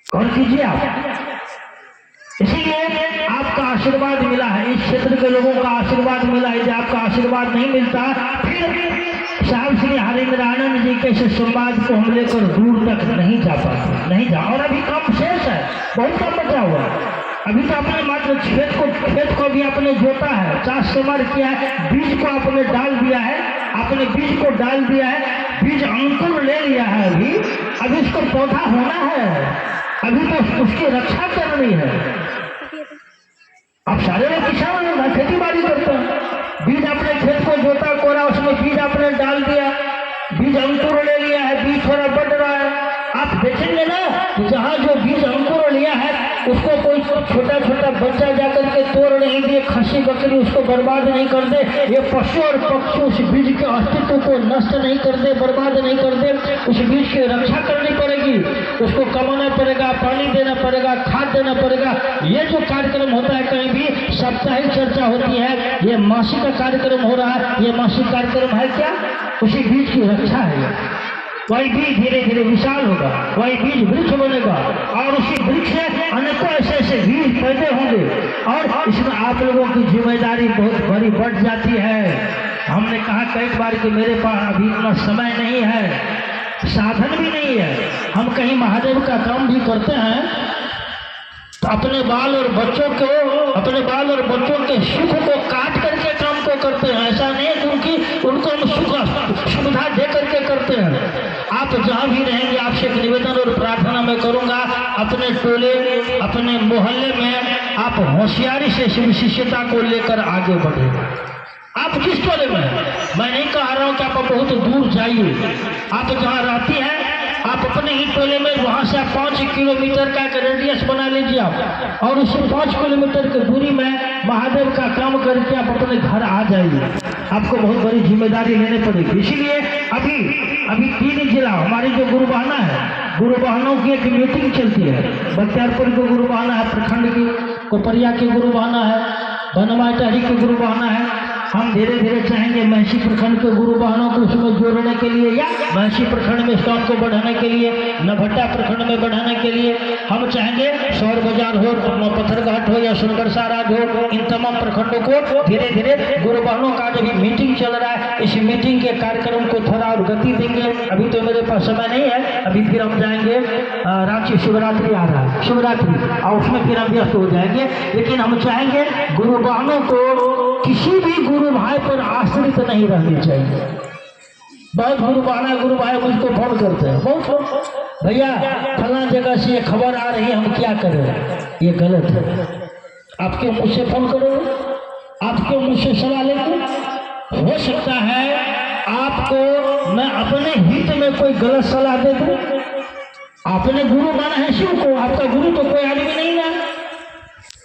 कौन कीजिए आप। इसीलिए आपका आशीर्वाद मिला है, इस क्षेत्र के लोगों का आशीर्वाद मिला है। यदि आपका आशीर्वाद नहीं मिलता फिर साहब श्री हरेंद्रानंद जी के संवाद को हम लेकर दूर तक नहीं जा पाते, नहीं जा। और अभी कम शेष है, बहुत कम बचा हुआ है। अभी तो आपने मात्र खेत को भी आपने जोता है, चाष समार किया है, बीज को आपने डाल दिया है, आपने बीज को डाल दिया है, बीज अंकुर ले लिया है। अभी इसको पौधा होना है, अभी तो उसकी रक्षा करनी है। आप सारे लोग किसान हैं, खेती बाड़ी करते हैं, बीज अपने खेत को जोता कोरा, उसमें बीज आपने डाल दिया, बीज अंकुर ले लिया है, बीज थोड़ा बढ़ रहा है। आप देखेंगे ना जहाँ जो बीज अंकुर लिया है उसको कोई छोटा छोटा बच्चा जाकर के तोड़ नहीं दे, खस्सी बकरी उसको बर्बाद नहीं कर दे, ये पशु और पक्षी उस बीज के अस्तित्व को नष्ट नहीं कर दे, बर्बाद नहीं कर दे। उस बीज की रक्षा करनी पड़ेगी, उसको कमाना पड़ेगा, पानी देना पड़ेगा, खाद देना पड़ेगा। ये जो कार्यक्रम होता है, कहीं भी साप्ताहिक चर्चा होती है, ये मासिक का कार्यक्रम हो रहा है, ये मासिक कार्यक्रम है क्या? उसी बीज की रक्षा है। वही बीज धीरे धीरे विशाल होगा, वही बीज वृक्ष बनेगा, और उसी वृक्ष से अनेकों ऐसे ऐसे बीज पैदा होंगे। और इसमें आप लोगों की जिम्मेदारी बहुत बड़ी बढ़ जाती है। हमने कहा कई बार कि मेरे पास अभी इतना समय नहीं है, साधन भी नहीं है। हम कहीं महादेव का काम भी करते हैं तो अपने बाल और बच्चों के सुख को काट करके काम को करते हैं। ऐसा नहीं क्योंकि उनको हम सुविधा दे करके करते हैं। आप जहाँ भी रहेंगे आपसे एक निवेदन और प्रार्थना मैं करूँगा, अपने टोले अपने मोहल्ले में आप होशियारी से शिव शिष्यता को लेकर आगे बढ़े। आप जिस टोले में, मैं नहीं कह रहा हूँ कि आप बहुत दूर जाइए, आप जहाँ रहती हैं आप अपने ही टोले में, वहाँ से 5 किलोमीटर का एक रेडियस बना लीजिए आप, और उसी 5 किलोमीटर की दूरी में महादेव का काम करके आप अपने घर आ जाइए। आपको बहुत बड़ी जिम्मेदारी लेनी पड़ेगी। इसीलिए अभी 3 जिला हमारी जो गुरु बहना है, गुरु बहनों की एक मीटिंग चलती है। बख्तियारपुर की गुरु बहना है, प्रखंड की कोपरिया की गुरु बहना है, बनवा टहरी की गुरु बहना है। हम धीरे धीरे चाहेंगे महसी प्रखंड के गुरु बहनों को उसमें जोड़ने के लिए, या महसी प्रखंड में स्टॉक को बढ़ाने के लिए, नभट्टा प्रखंड में बढ़ाने के लिए हम चाहेंगे सौर बाजार हो, पत्थरघाट हो या सुनगरसाराज हो, इन तमाम प्रखंडों को धीरे धीरे गुरु बहनों का जो मीटिंग चल रहा है, इस मीटिंग के कार्यक्रम को थोड़ा और गति देंगे। अभी तो मेरे पास समय नहीं है, अभी फिर हम जाएंगे रांची, शिवरात्रि आ रहा है, शिवरात्रि, और उसमें फिर हम व्यस्त हो जाएंगे। लेकिन हम चाहेंगे गुरु बहनों को किसी भी गुरु भाई पर आश्रित नहीं रहनी चाहिए। बहुत गुरु भाई मुझको फोन करते हैं, बहुत भैया फला जगह से ये खबर आ रही है, हम क्या करें? ये गलत है। आप क्यों मुझसे फोन करोगे? आप क्यों मुझसे सलाह लेंगे? हो सकता है आपको मैं अपने हित में कोई गलत सलाह दे दूं, आपने गुरु माना है शिव को, आपका गुरु तो कोई आदमी नहीं है।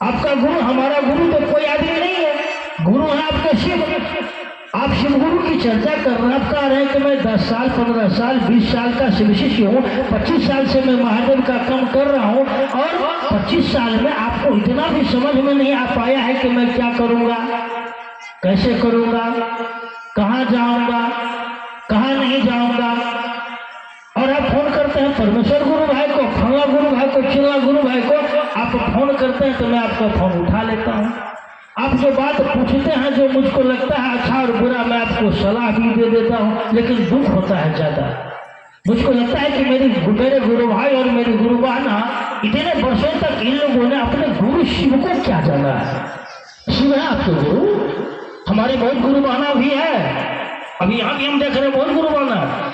आपका गुरु, हमारा गुरु तो कोई आदमी नहीं है, गुरु है आपका शिव। आप शिव गुरु की चर्चा कर रहे हैं, आप कह रहे हैं कि मैं 10 साल 15 साल 20 साल का शिव शिष्य हूँ, 25 साल से मैं महादेव का काम कर रहा हूँ, और 25 साल में आपको इतना भी समझ में नहीं आ पाया है कि मैं क्या करूँगा, कैसे करूँगा, कहाँ जाऊँगा, कहाँ नहीं जाऊँगा। और आप फोन करते हैं परमेश्वर गुरु भाई को, फला गुरु भाई को, चिल्ला गुरु भाई को, आप फोन करते हैं तो मैं आपका फोन उठा लेता हूँ। आप जो बात पूछते हैं, जो मुझको लगता है अच्छा और बुरा, मैं आपको सलाह भी दे देता हूँ, लेकिन दुख होता है ज़्यादा। मुझको लगता है कि मेरे गुरु भाई और मेरी गुरु बहना इतने वर्षों तक इन लोगों ने अपने गुरु शिव को क्या जाना है। शिव है आपके गुरु, हमारे बहुत गुरु बहना भी है। अभी यहाँ भी हम देख रहे हैं बहुत गुरु बहना।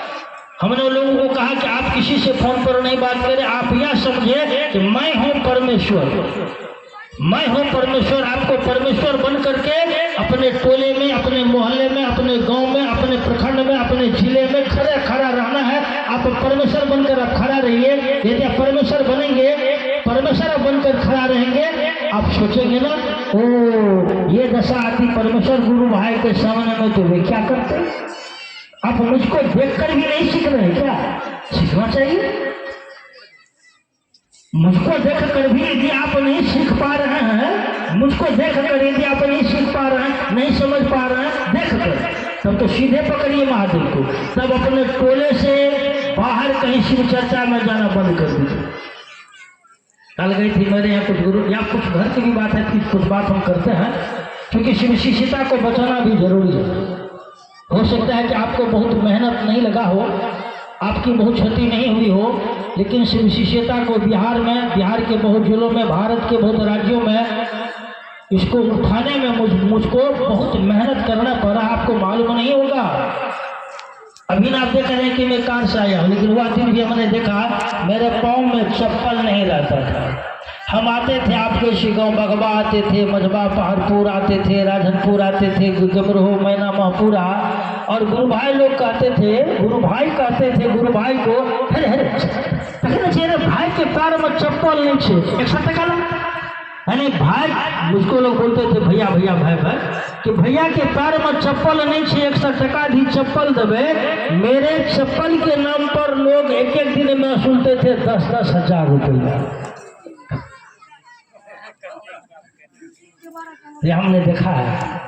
हमने उन लोगों को कहा कि आप किसी से फोन पर नहीं बात करें, आप यह समझे कि मैं हूँ परमेश्वर, मैं हूँ परमेश्वर। आपको परमेश्वर बन करके अपने टोले में, अपने मोहल्ले में, अपने गांव में, अपने प्रखंड में, अपने जिले में खड़ा रहना है। आप परमेश्वर बनकर आप खड़ा रहिए। यदि आप परमेश्वर बनेंगे, परमेश्वर बनकर खड़ा रहेंगे, आप सोचेंगे ना, ओ ये दशा आती परमेश्वर गुरु भाई के सामने में, तो वे क्या करते। आप मुझको देखकर भी नहीं सीख रहे क्या? सीखना चाहिए। मुझको देखकर भी यदि आप नहीं सीख पा रहे हैं, मुझको देखकर यदि आप नहीं सीख पा रहे हैं, नहीं समझ पा रहे हैं, देखकर, तब तो सीधे पकड़िए महादेव को। तब अपने टोले से बाहर कहीं शिव चर्चा में जाना बंद कर दीजिए। कल गई थी मेरे यहाँ कुछ गुरु, या कुछ घर की भी बात है कि कुछ बात हम करते हैं, क्योंकि शिव शिष्यता को बचाना भी जरूरी है। हो सकता है कि आपको बहुत मेहनत नहीं लगा हो, आपकी बहुत क्षति नहीं हुई हो, लेकिन शिव शिष्यता को बिहार में, बिहार के बहुत जिलों में, भारत के बहुत राज्यों में इसको उठाने में मुझको बहुत मेहनत करना पड़ा। आपको मालूम नहीं होगा। अभी ना आप देख रहे हैं कि मैं कार से आया हूँ, लेकिन वह दिन भी हमने देखा मेरे पाँव में चप्पल नहीं रहता था। हम आते थे आपके शिगांव बगवा आते थे, मजबा पहाड़पुर आते थे, राजनपुर आते थे, गमरोह मैना महपुरा, और गुरु भाई लोग कहते थे, गुरु भाई कहते थे गुरु भाई को, अरे अरे भाई के पैर में चप्पल नहीं छे, 100 टका यानी भाई, मुझको लोग बोलते थे भैया भैया भाई भाई, कि भैया के पैर में चप्पल नहीं छे, 100 टका दी चप्पल देवे। मेरे चप्पल के नाम पर लोग एक एक दिन में वसूलते थे 10-10 हजार रुपया। ये हमने देखा है,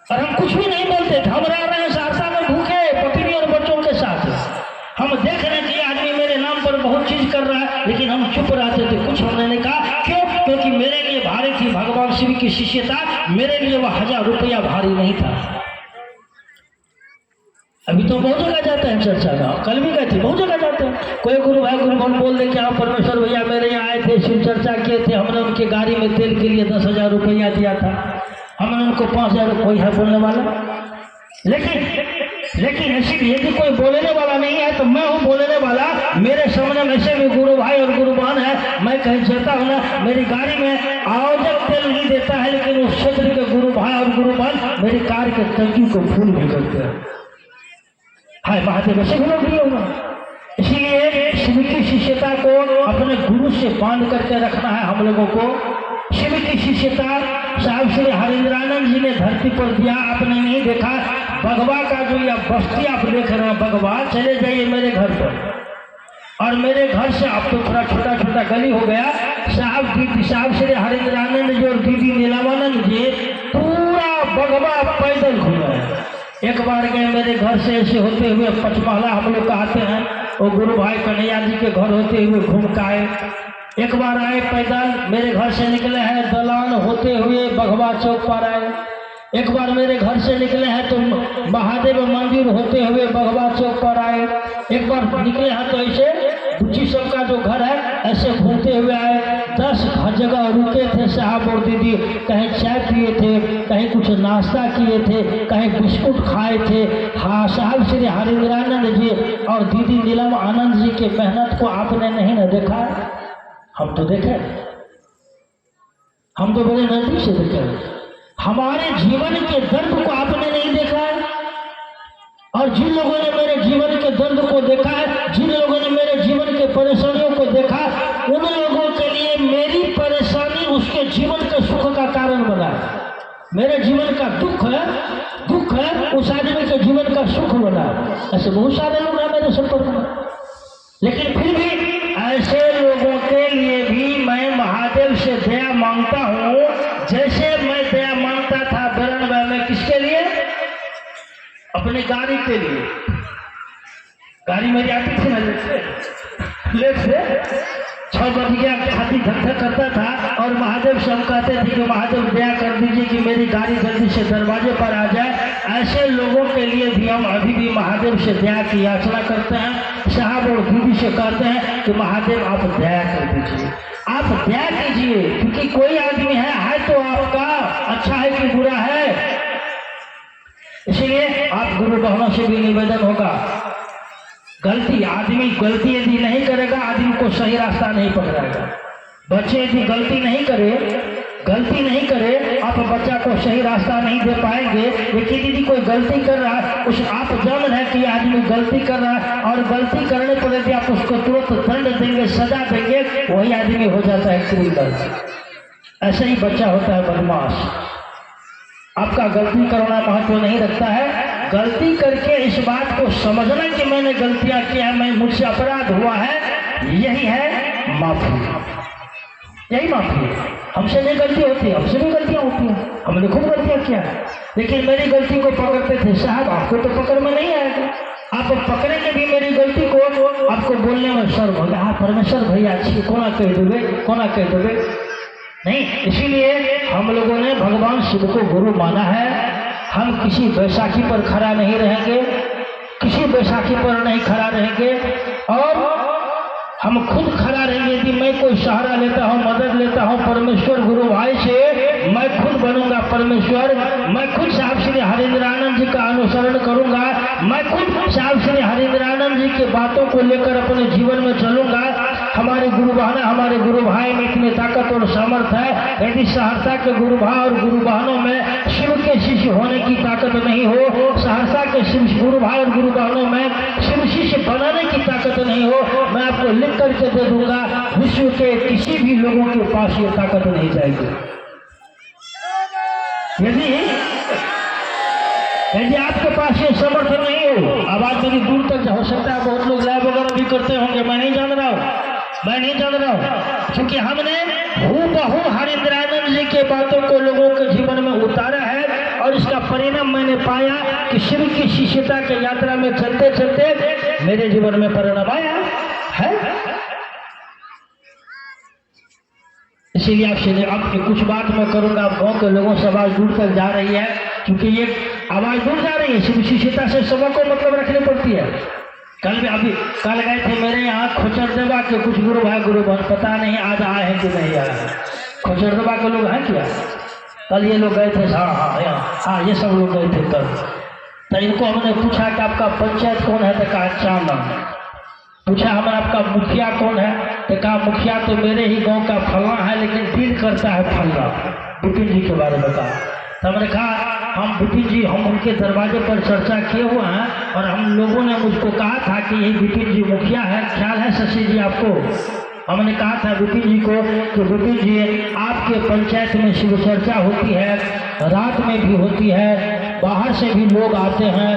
और हम कुछ भी नहीं बोलते थे। हम रह रहे हैं सहरसा में भूखे पत्नी और बच्चों के साथ, हम देख रहे थे आदमी मेरे नाम पर बहुत चीज कर रहा है, लेकिन हम चुप रहते थे, कुछ हमने नहीं कहा। क्यों? क्योंकि मेरे लिए भारी थी भगवान शिव की शिष्यता, मेरे लिए वह 1000 रुपया भारी नहीं था। अभी तो बहुत जगह जाते हैं चर्चा में, कल भी गए थे, बहुत जगह जाते हैं। कोई गुरु भाई बोल दे कि आप परमेश्वर भैया मेरे यहाँ आए थे, शिव चर्चा किए थे, हमने उनके गाड़ी में तेल के लिए 10,000 रुपया दिया था, हमने उनको 5,000। कोई है बोलने वाला? लेकिन ऐसी यदि कोई बोलने वाला नहीं है तो मैं हूँ बोलने वाला। मेरे सामने में ऐसे भी गुरु भाई और गुरु बहन है, मैं कहीं जाता हूँ ना, मेरी गाड़ी में आवश्यक तेल नहीं देता है, लेकिन उस क्षेत्र के गुरु भाई और गुरु बहन मेरी कार के टंकी को फूल भी करते हैं। हाय महादेव, ऐसे भी लोग नहीं होगा। इसीलिए शिव की शिष्यता को अपने गुरु से बांध करके रखना है हम लोगों को। शिव की शिष्यता साहब श्री हरिंद्रानंद जी ने धरती पर दिया, आपने नहीं देखा। बगवा का जो यह बस्ती आप देख रहे हैं, बगवा, चले जाइए मेरे घर पर, और मेरे घर से अब तो थोड़ा छोटा छोटा गली हो गया। साहब श्री हरिंद्रानंद जी और दीदी नीलामानंद जी पूरा बगवा पैदल घूमे। एक बार गए मेरे घर से ऐसे होते हुए, पचमहला हम लोग कहते हैं, और गुरु भाई कन्हैया जी के घर होते हुए घूम के आए। एक बार आए पैदल, मेरे घर से निकले हैं दलान होते हुए बगवा चौक पर आए। एक बार मेरे घर से निकले हैं तो महादेव मंदिर होते हुए बगवा चौक पर आए। एक बार निकले हैं तो ऐसे बुच्ची सबका जो घर है ऐसे घूमते हुए आए। 10 जगह रुके थे साहब और दीदी, कहीं चाय पिए थे, कहीं कुछ नाश्ता किए थे, कहीं बिस्कुट खाए थे। हाँ, साहब श्री हरिंद्रानंद जी और दीदी नीलम आनंद जी के मेहनत को आपने नहीं न देखा? हम तो देखे, हम तो बड़े नजदीक से देखे। हमारे जीवन के दर्द को आपने नहीं देखा है, और जिन लोगों ने मेरे जीवन के दर्द को देखा है, जिन लोगों ने मेरे जीवन के परेशानियों मेरे जीवन का दुख है उस आदमी के जीवन का सुख बना। ऐसे बहुत सारे लोग हैं मेरे संपर्क में, लेकिन फिर भी ऐसे लोगों के लिए भी मैं महादेव से दया मांगता हूँ, जैसे मैं दया मांगता था बेरनवा में। किसके लिए? अपनी गाड़ी के लिए। गाड़ी मेरी आती थी ना लेट से 6 बज गया, छाती धक धक करता था और महादेव से हम कहते थे कि महादेव दया कर दीजिए कि मेरी गाड़ी जल्दी से दरवाजे पर आ जाए। ऐसे लोगों के लिए भी हम अभी भी महादेव से दया की याचना करते हैं। साहब और दीदी से कहते हैं कि महादेव आप दया कर दीजिए, आप दया कीजिए, क्योंकि कोई आदमी है तो आपका अच्छा है कि बुरा है। इसलिए आप गुरु बहनों से भी निवेदन होगा, गलती आदमी गलती यदि नहीं करेगा आदमी को सही रास्ता नहीं पकड़ाएगा। बच्चे यदि गलती नहीं करे आप बच्चा को सही रास्ता नहीं दे पाएंगे। लेकिन यदि कोई गलती कर रहा है, उस आप जान रहे कि आदमी गलती कर रहा है और गलती करने पर यदि आप उसको तुरंत दंड देंगे, सजा देंगे, वही आदमी हो जाता है क्रिमिनल। ऐसे ही बच्चा होता है बदमाश। आपका गलती करना महत्व नहीं रखता है। गलती करके इस बात को समझना कि मैंने गलतियां किया, मैं मुझसे अपराध हुआ है, यही है माफी। यही माफी है। हमसे नहीं गलती होती, हमसे भी गलतियां होती हैं, हमने खूब गलतियां किया है, लेकिन मेरी गलती को पकड़ते थे। साहब आपको तो पकड़ में नहीं आएगा, आप पकड़ेंगे भी मेरी गलती को, आपको बोलने में शर्म होगा। हाँ परमेश्वर भैया अच्छी कोना कह देवे नहीं। इसीलिए हम लोगों ने भगवान शिव को गुरु माना है। हम किसी बैसाखी पर खड़ा नहीं रहेंगे, किसी बैसाखी पर नहीं खड़ा रहेंगे, और हम खुद खड़ा रहेंगे। यदि मैं कोई सहारा लेता हूँ, मदद लेता हूँ परमेश्वर गुरु भाई से, मैं खुद बनूंगा परमेश्वर। मैं खुद साहब श्री हरिंद्रानंद जी का अनुसरण करूंगा, मैं खुद साहब श्री हरिंद्रानंद जी की बातों को लेकर अपने जीवन में चलूंगा। हमारे गुरु बहना, हमारे गुरु भाई में इतनी ताकत और सामर्थ्य है। यदि सहरसा के गुरु भाई और गुरु बहनों में शिव के शिष्य होने की ताकत नहीं हो, सहरसा के शिव गुरु भाई और गुरु बहनों में शिव शिष्य बनाने की ताकत नहीं हो, मैं आपको लिख करके दे दूंगा, विश्व के किसी भी लोगों के पास ये ताकत नहीं जाएगी। यदि आपके पास ये सामर्थ्य नहीं हो, आवाज मेरी दूर तक हो सकता है बहुत लोग लाइव वगैरह भी करते होंगे, मैं नहीं जान रहा हूँ, क्योंकि हमने हूबहू हरिंद्रानंद जी के बातों को लोगों के जीवन में उतारा है, और इसका परिणाम मैंने पाया कि शिव की शिष्यता की यात्रा में चलते चलते मेरे जीवन में परिणाम आया है। इसीलिए आपसे आपकी कुछ बात मैं करूंगा। आप गाँव के लोगों से आवाज दूर तक जा रही है, क्योंकि ये आवाज दूर जा रही है। शिव शिष्यता से सबों को मतलब रखनी पड़ती है। कल गए थे मेरे यहाँ खोचरदेवा के कुछ गुरु भाई गुरु बहन, पता नहीं आज आए हैं कि नहीं आए हैं। खोचरदेवा के लोग हैं क्या? कल ये लोग गए थे। हाँ ये सब लोग गए थे कल। तो इनको हमने पूछा कि आपका पंचायत कौन है? तो कहा चांदन। पूछा हमने आपका मुखिया कौन है? तो कहा मुखिया तो मेरे ही गांव का फलना है, लेकिन डील करता है फलना। विपिन जी के बारे में कहा। तो हमने कहा हम विपिन जी, हम उनके दरवाजे पर चर्चा किए हुए हैं, और हम लोगों ने मुझको कहा था कि ये विपिन जी मुखिया है। ख्याल है शशि जी आपको? हमने कहा था विपिन जी को कि विपिन जी आपके पंचायत में शिव चर्चा होती है, रात में भी होती है, बाहर से भी लोग आते हैं,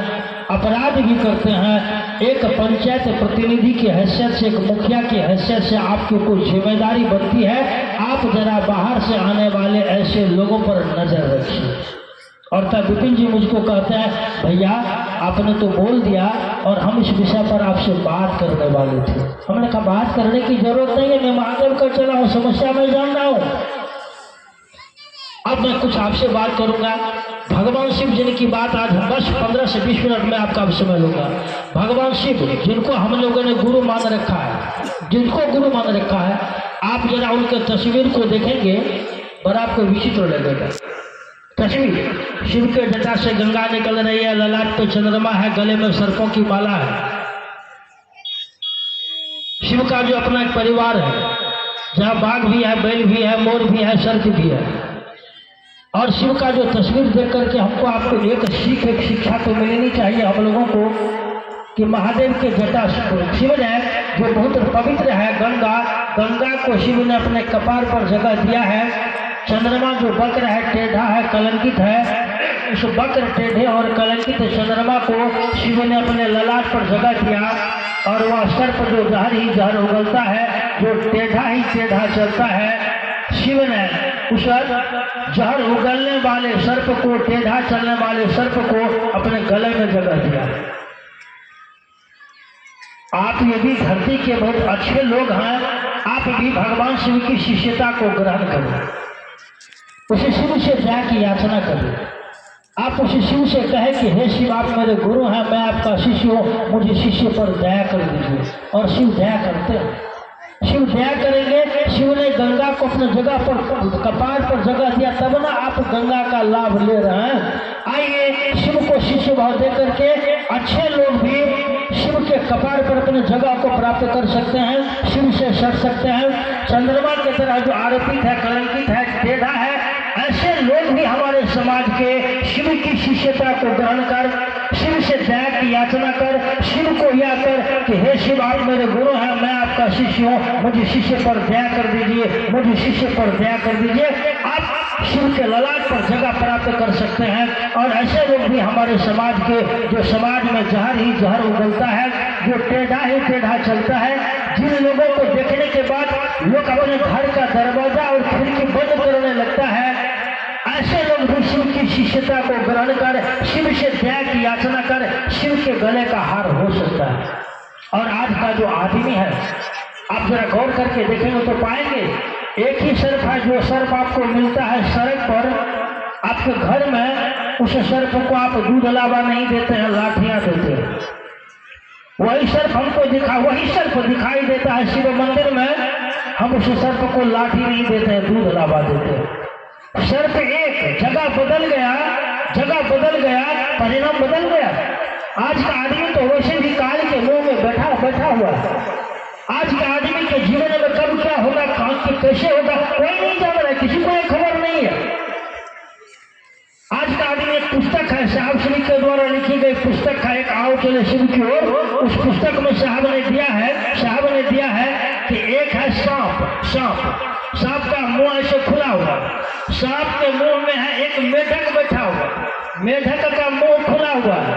अपराध भी करते हैं। एक पंचायत प्रतिनिधि की हैसियत से, एक मुखिया की हैसियत से आपकी कोई जिम्मेदारी बनती है, आप जरा बाहर से आने वाले ऐसे लोगों पर नजर रखिए। और तब विपिन जी मुझको कहते हैं भैया आपने तो बोल दिया, और हम इस विषय पर आपसे बात करने वाले थे। हमने कहा बात करने की जरूरत नहीं है, मैं महादेव कर चला हूँ, समस्या मैं जान रहा हूँ। अब मैं कुछ आपसे बात करूंगा भगवान शिव जिनकी बात आज बस 15 से 20 मिनट में आपका समय लूंगा। भगवान शिव जिनको हम लोगों ने गुरु मान रखा है, जिनको गुरु मान रखा है, आप जरा उनके तस्वीर को देखेंगे और आपको विचित्र लगेगा। तस्वीर शिव के जटा से गंगा निकल रही है, ललाट पे चंद्रमा है, गले में सर्पों की माला है। शिव का जो अपना एक परिवार है, जहाँ बाघ भी है, बैल भी है, मोर भी है, सर्प भी है। और शिव का जो तस्वीर देख करके हमको आपको एक शिक्षा तो मिलनी चाहिए हम लोगों को कि महादेव के जटा शिव ने जो बहुत पवित्र है, गंगा को शिव ने अपने कपार पर जगह दिया है। चंद्रमा जो वक्र है, टेढ़ा है, कलंकित है, उस वक्र, टेढ़े और कलंकित चंद्रमा को शिव ने अपने ललाट पर जगह दिया और वह सर्प जो जहर ही जहर उगलता है, जो टेढ़ा ही टेढ़ा चलता है, शिव ने उस जहर उगलने वाले सर्प को, टेढ़ा चलने वाले सर्प को अपने गले में जगह दिया। आप यदि धरती के बहुत अच्छे लोग हैं, आप भी भगवान शिव की शिष्यता को ग्रहण करें, उसे शिव से दया की याचना करें। आप उसे शिव से कहें कि हे शिव, आप मेरे गुरु हैं, मैं आपका शिष्य हूँ, मुझे शिष्य पर दया कर दीजिए। और शिव दया करते हैं, शिव दया करेंगे। शिव ने गंगा को अपने जगह पर, कपार पर जगह दिया, तब ना आप गंगा का लाभ ले रहे हैं। आइए शिव को शिष्य भाव दे करके अच्छे लोग भी शिव के कपार पर अपने जगह को प्राप्त कर सकते हैं, शिव से सट सकते हैं। चंद्रमा की तरह जो आरोपित है, कलंकित है, टेढ़ा है, ऐसे लोग भी हमारे समाज के शिव की शिष्यता को ग्रहण कर, शिव से दया की याचना कर, शिव को यह कर कि हे शिव, आप मेरे गुरु हैं, मैं आपका शिष्य हूँ, मुझे शिष्य पर दया कर दीजिए, मुझे शिष्य पर दया कर दीजिए। आप शिव के ललाट पर जगह प्राप्त कर सकते हैं। और ऐसे लोग भी हमारे समाज के, जो समाज में जहर ही जहर उगलता है, जो टेढ़ा ही टेढ़ा चलता है, जिन लोगों को देखने के बाद लोग अपने घर का दरवाजा और खिड़की बंद करने लगता है, ऐसे लोग भी शिव की शिष्यता को ग्रहण कर, शिव से दया की याचना कर, शिव के गले का हार हो सकता है। और आज का जो आदमी है, आप जरा गौर करके देखेंगे तो पाएंगे, एक ही सर्प है, जो सर्प आपको मिलता है सड़क पर, आपके घर में, उस सर्प को आप दूध अलावा नहीं देते हैं, लाठियां देते हैं। वही सर्प हमको वही सर्प दिखाई देता है शिव मंदिर में, हम उस सर्प को लाठी नहीं देते हैं, दूध अलावा देते हैं। सर्प एक, जगह बदल गया, जगह बदल गया, परिणाम बदल गया। आज का आदमी तो वैसे भी काल के मुंह में बैठा हुआ है। आज के आदमी के जीवन में कब क्या होगा, कहाँ के कैसे होगा, कोई नहीं जान रहा है, किसी को एक खबर नहीं है। आज का आदमी, एक पुस्तक है, साहब श्री के द्वारा लिखी गई पुस्तक है, एक आओ चले शिव की ओर। उस पुस्तक में साहब ने दिया है कि एक है सांप का मुंह ऐसे खुला हुआ, सांप के मुंह में है एक मेढक बैठा हुआ, मेढक का मुंह खुला हुआ है,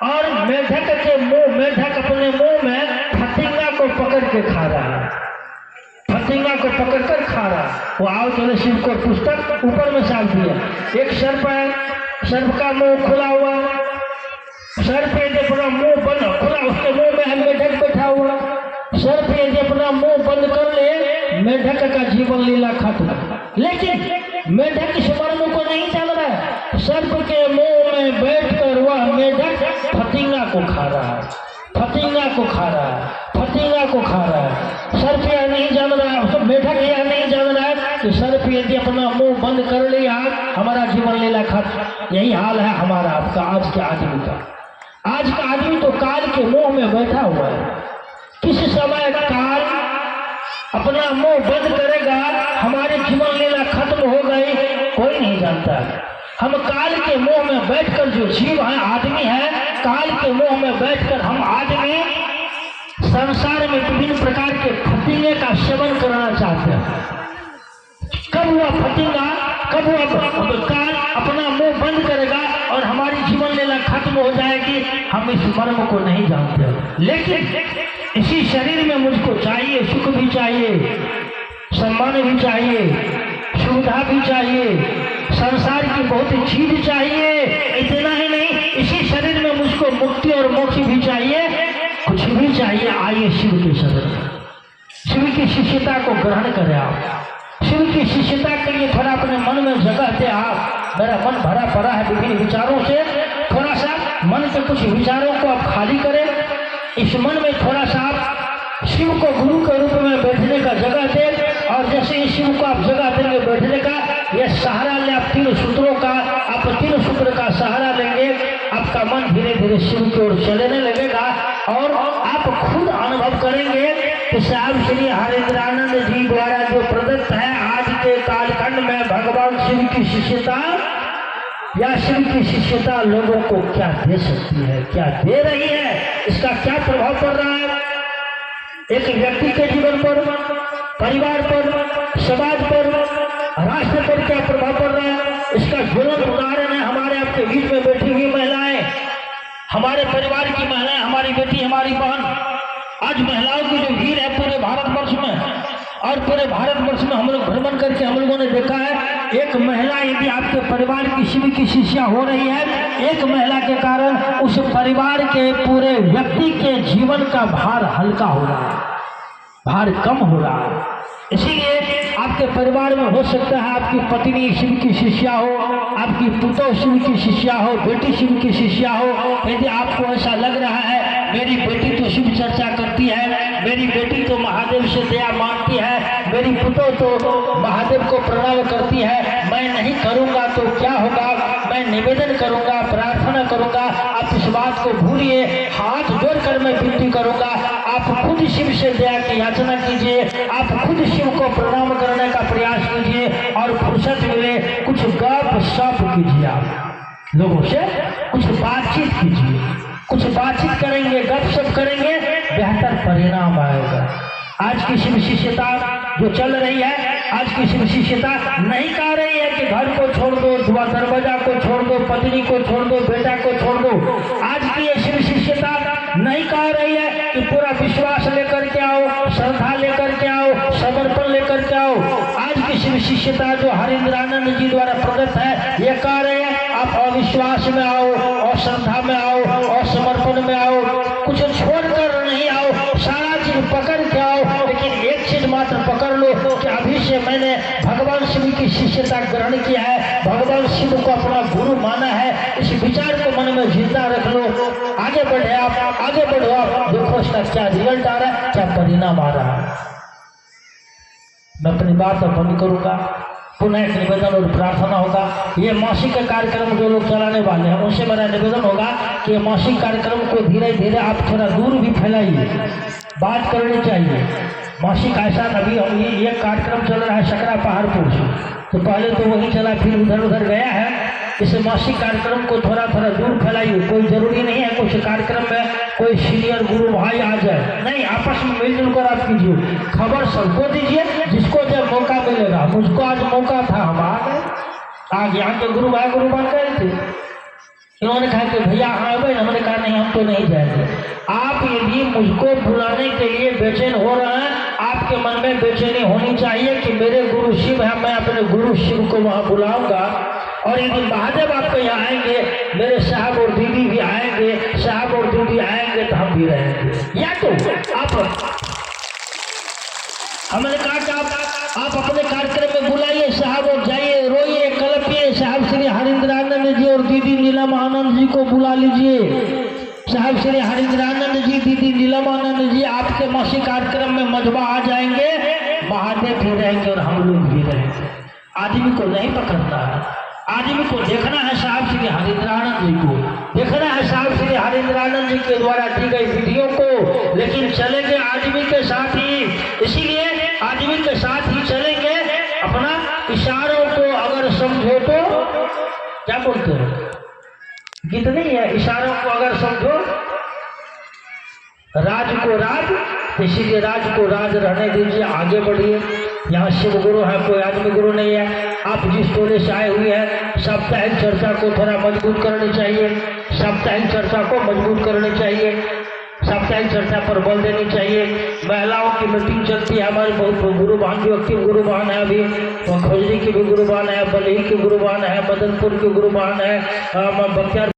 और मेढक अपने मुंह में फतिंगा को पकड़ के खा रहा है, फतिंगा को पकड़ कर खा रहा है। वो आओ चले शिव को पुस्तक ऊपर में साफ दिया। एक सर्प है, सर्प का मुंह खुला हुआ, सर्प यदि अपना मुंह बंद खुला, उसके मुंह में है मेढक बैठा हुआ, सर्प यदि अपना मुंह बंद कर ले, मेढक का जीवन लीला खत्म। लेकिन मेढक इस मर्म को नहीं जान रहा है, सर्प के मुंह में बैठकर वह मेढक फतिंगा को खा रहा है, फतिंगा को खा रहा है, फतिंगा को खा रहा है। सर्प यह नहीं जान रहा है, मेढक यह नहीं जान रहा है कि सर्प यदि अपना मुंह बंद कर लिया, हमारा जीवन लीला खत्म। यही हाल है हमारा, आपका, आज के आदमी का। आज का आदमी तो काल के मुंह में बैठा हुआ है। किस समय काल अपना मुंह बंद करेगा, हमारी जीवन लीला खत्म हो गई, कोई नहीं जानता। हम काल के मुंह में बैठकर, जो जीव है, आदमी है, काल के मुंह में बैठकर हम आदमी संसार में विभिन्न प्रकार के फतिंगे का सेवन करना चाहते हैं। कब वह फतिंगा, कब वह काल अपना मुंह बंद करेगा और हमारी जीवन लीला खत्म हो जाएगी, हम इस मर्म को नहीं जानते। लेकिन इसी शरीर में मुझको चाहिए, सुख भी चाहिए, सम्मान भी चाहिए, सुविधा भी चाहिए, संसार की बहुत चीज चाहिए। इतना ही नहीं, इसी शरीर में मुझको मुक्ति और मोक्ष भी चाहिए, कुछ भी चाहिए। आइए शिव के शरण में, शिव की शिष्यता को ग्रहण करें। आप शिव की शिष्यता के लिए थोड़ा अपने मन में जगह दे। आप, मेरा मन भरा पड़ा है विभिन्न विचारों से, थोड़ा सा मन के कुछ विचारों को आप खाली करें। इस मन में थोड़ा सा आप शिव को गुरु के रूप में बैठने का जगह दें, और जैसे ही शिव को आप जगह देंगे बैठने का, यह सहारा ले आप तीन सूत्रों का, आप तीन सूत्र का सहारा लेंगे, आपका मन धीरे धीरे शिव की ओर चलने लगेगा, और आप खुद अनुभव करेंगे कि साहब श्री हरिंद्रानंद जी द्वारा जो प्रदत्त है आज के कालखंड में भगवान शिव की शिष्यता, या शिव की शिष्यता लोगों को क्या दे सकती है, क्या दे रही है, इसका क्या प्रभाव पड़ रहा है एक व्यक्ति के जीवन पर, परिवार पर, समाज पर, राष्ट्र पर, हमारे परिवार की महिलाएं, हमारी बेटी, हमारी बहन, आज महिलाओं की जो भीड़ है पूरे भारतवर्ष में, और पूरे भारतवर्ष में हम लोग भ्रमण करके हम लोगों ने देखा है, एक महिला यदि आपके परिवार की शिव की शिष्या हो रही है, एक महिला के कारण उस परिवार के पूरे व्यक्ति के जीवन का भार हल्का हो रहा है, भार कम हो रहा है। इसीलिए आपके परिवार में हो सकता है आपकी पत्नी शिव की शिष्या हो, आपकी पुतौ शिव की शिष्या हो, बेटी शिव की शिष्या हो। यदि आपको ऐसा लग रहा है मेरी बेटी तो शिव चर्चा करती है, मेरी बेटी तो महादेव से दया मांगती है, मेरी पुतौ तो महादेव को प्रणाम करती है, मैं नहीं करूँगा तो क्या होगा, मैं निवेदन करूँगा, प्रार्थना करूँगा, आप इस बात को भूलिए, हाथ जोड़कर मैं विनती करूँगा, आप खुद शिव से दया की याचना कीजिए, आप खुद शिव को प्रणाम करने का प्रयास कीजिए, और फुर्सत मिले कुछ गप सप कीजिए, आप लोगों से कुछ बातचीत कीजिए, कुछ बातचीत करेंगे, गप सप करेंगे, बेहतर परिणाम आएगा। आज की शिव शिष्यता जो चल रही है, आज की शिव शिष्यता नहीं कह रही है कि घर को छोड़ दो, दरवाजा को छोड़ दो, पत्नी को छोड़ दो, बेटा को छोड़ दो। आज की ये शिव शिष्यता नहीं कह रही है कि पूरा विश्वास लेकर के आओ, श्रद्धा लेकर के आओ, समर्पण लेकर के आओ। आज की शिव शिष्यता जो हरिंद्रानंद जी द्वारा प्रकट है, ये कह रहे हैं आप अविश्वास में आओ, और श्रद्धा में आओ, और समर्पण में आओ, कुछ छोड़कर नहीं आओ, सारा चीज पकड़ के आओ, लेकिन एक चीज मात्र पकड़ लो कि अभी से मैंने भगवान शिव की शिष्यता ग्रहण किया है, भगवान शिव को अपना गुरु माना है। इस विचार को मन में जिंदा रख लो, आगे बढ़े आप, आगे बढ़ो आप, देखो इसका क्या रिजल्ट आ रहा है, क्या परिणाम आ रहा है। मैं अपनी बात बंद करूंगा, पुनः एक निवेदन और प्रार्थना होगा। ये मासिक कार्यक्रम जो लोग चलाने वाले हैं उनसे मेरा निवेदन होगा कि मासिक कार्यक्रम को धीरे धीरे आप थोड़ा दूर भी फैलाइए, बात करनी चाहिए। मासिक ऐसा अभी ये कार्यक्रम चल रहा है सकरा पहाड़पुर से, तो पहले तो वही चला, फिर उधर उधर गया है। इस मासिक कार्यक्रम को थोड़ा थोड़ा दूर फैलाइए। कोई जरूरी नहीं है कुछ कार्यक्रम में कोई सीनियर गुरु भाई आ जाए, नहीं, आपस में मिलजुल कर आप कीजिए, खबर सबको दीजिए, जिसको जब मौका मिलेगा। मुझको आज मौका था, हम आ गए, आज यहाँ के गुरु भाई कह रहे थे, इन्होंने कहा कि भैया हाँ भाई, हमने कहा नहीं हम तो नहीं जाएंगे। आप यदि मुझको बुलाने के लिए बेचैन हो रहे हैं, आपके मन में बेचैनी होनी चाहिए कि मेरे गुरु शिव है, मैं अपने गुरु शिव को वहाँ बुलाऊंगा। और यदि महादेव आपको यहाँ आएंगे, मेरे साहब और दीदी भी आएंगे, साहब और दीदी आएंगे तो हम भी रहेंगे। या तो आप, हमने कहा कि आप अपने कार्यक्रम में बुलाइए साहब और जाइए, रोइए, कलपिए, साहब श्री हरिंद्रानंद जी और दीदी नीलमानंद जी को बुला लीजिए। साहब श्री हरिंद्रानंद जी, दीदी नीलमानंद जी आपके मासिक कार्यक्रम में मजबा आ जाएंगे, महादेव भी रहेंगे और हम लोग भी रहेंगे। आदमी को नहीं पकड़ना है, आदमी को देखना है साहब श्री हरिंद्रानंद जी को, देखना है साहब श्री हरिंद्रानंद जी के द्वारा दी गई विधियों को, लेकिन चलेंगे आदमी के साथ ही। इसीलिए आदमी के साथ ही चलेंगे। अपना इशारों को अगर समझो तो क्या बोलते हो, गीत नहीं है, इशारों को अगर समझो राज को राज, इसीलिए राज को राज रहने दीजिए, आगे बढ़िए। यहाँ शिव गुरु है, कोई आदमी गुरु नहीं है। आप जिस टोले से आए हुए हैं, साप्ताहिक चर्चा को थोड़ा मजबूत करनी चाहिए, साप्ताहिक चर्चा को मजबूत करनी चाहिए, साप्ताहिक चर्चा पर बल देनी चाहिए। महिलाओं की मीटिंग चलती है, हमारे बहुत गुरुबान जो एक्टिव गुरुबान है, अभी खोजरी की भी गुरुबान है, बलही की गुरुबान है, मदनपुर की गुरुबान है, बख्तियार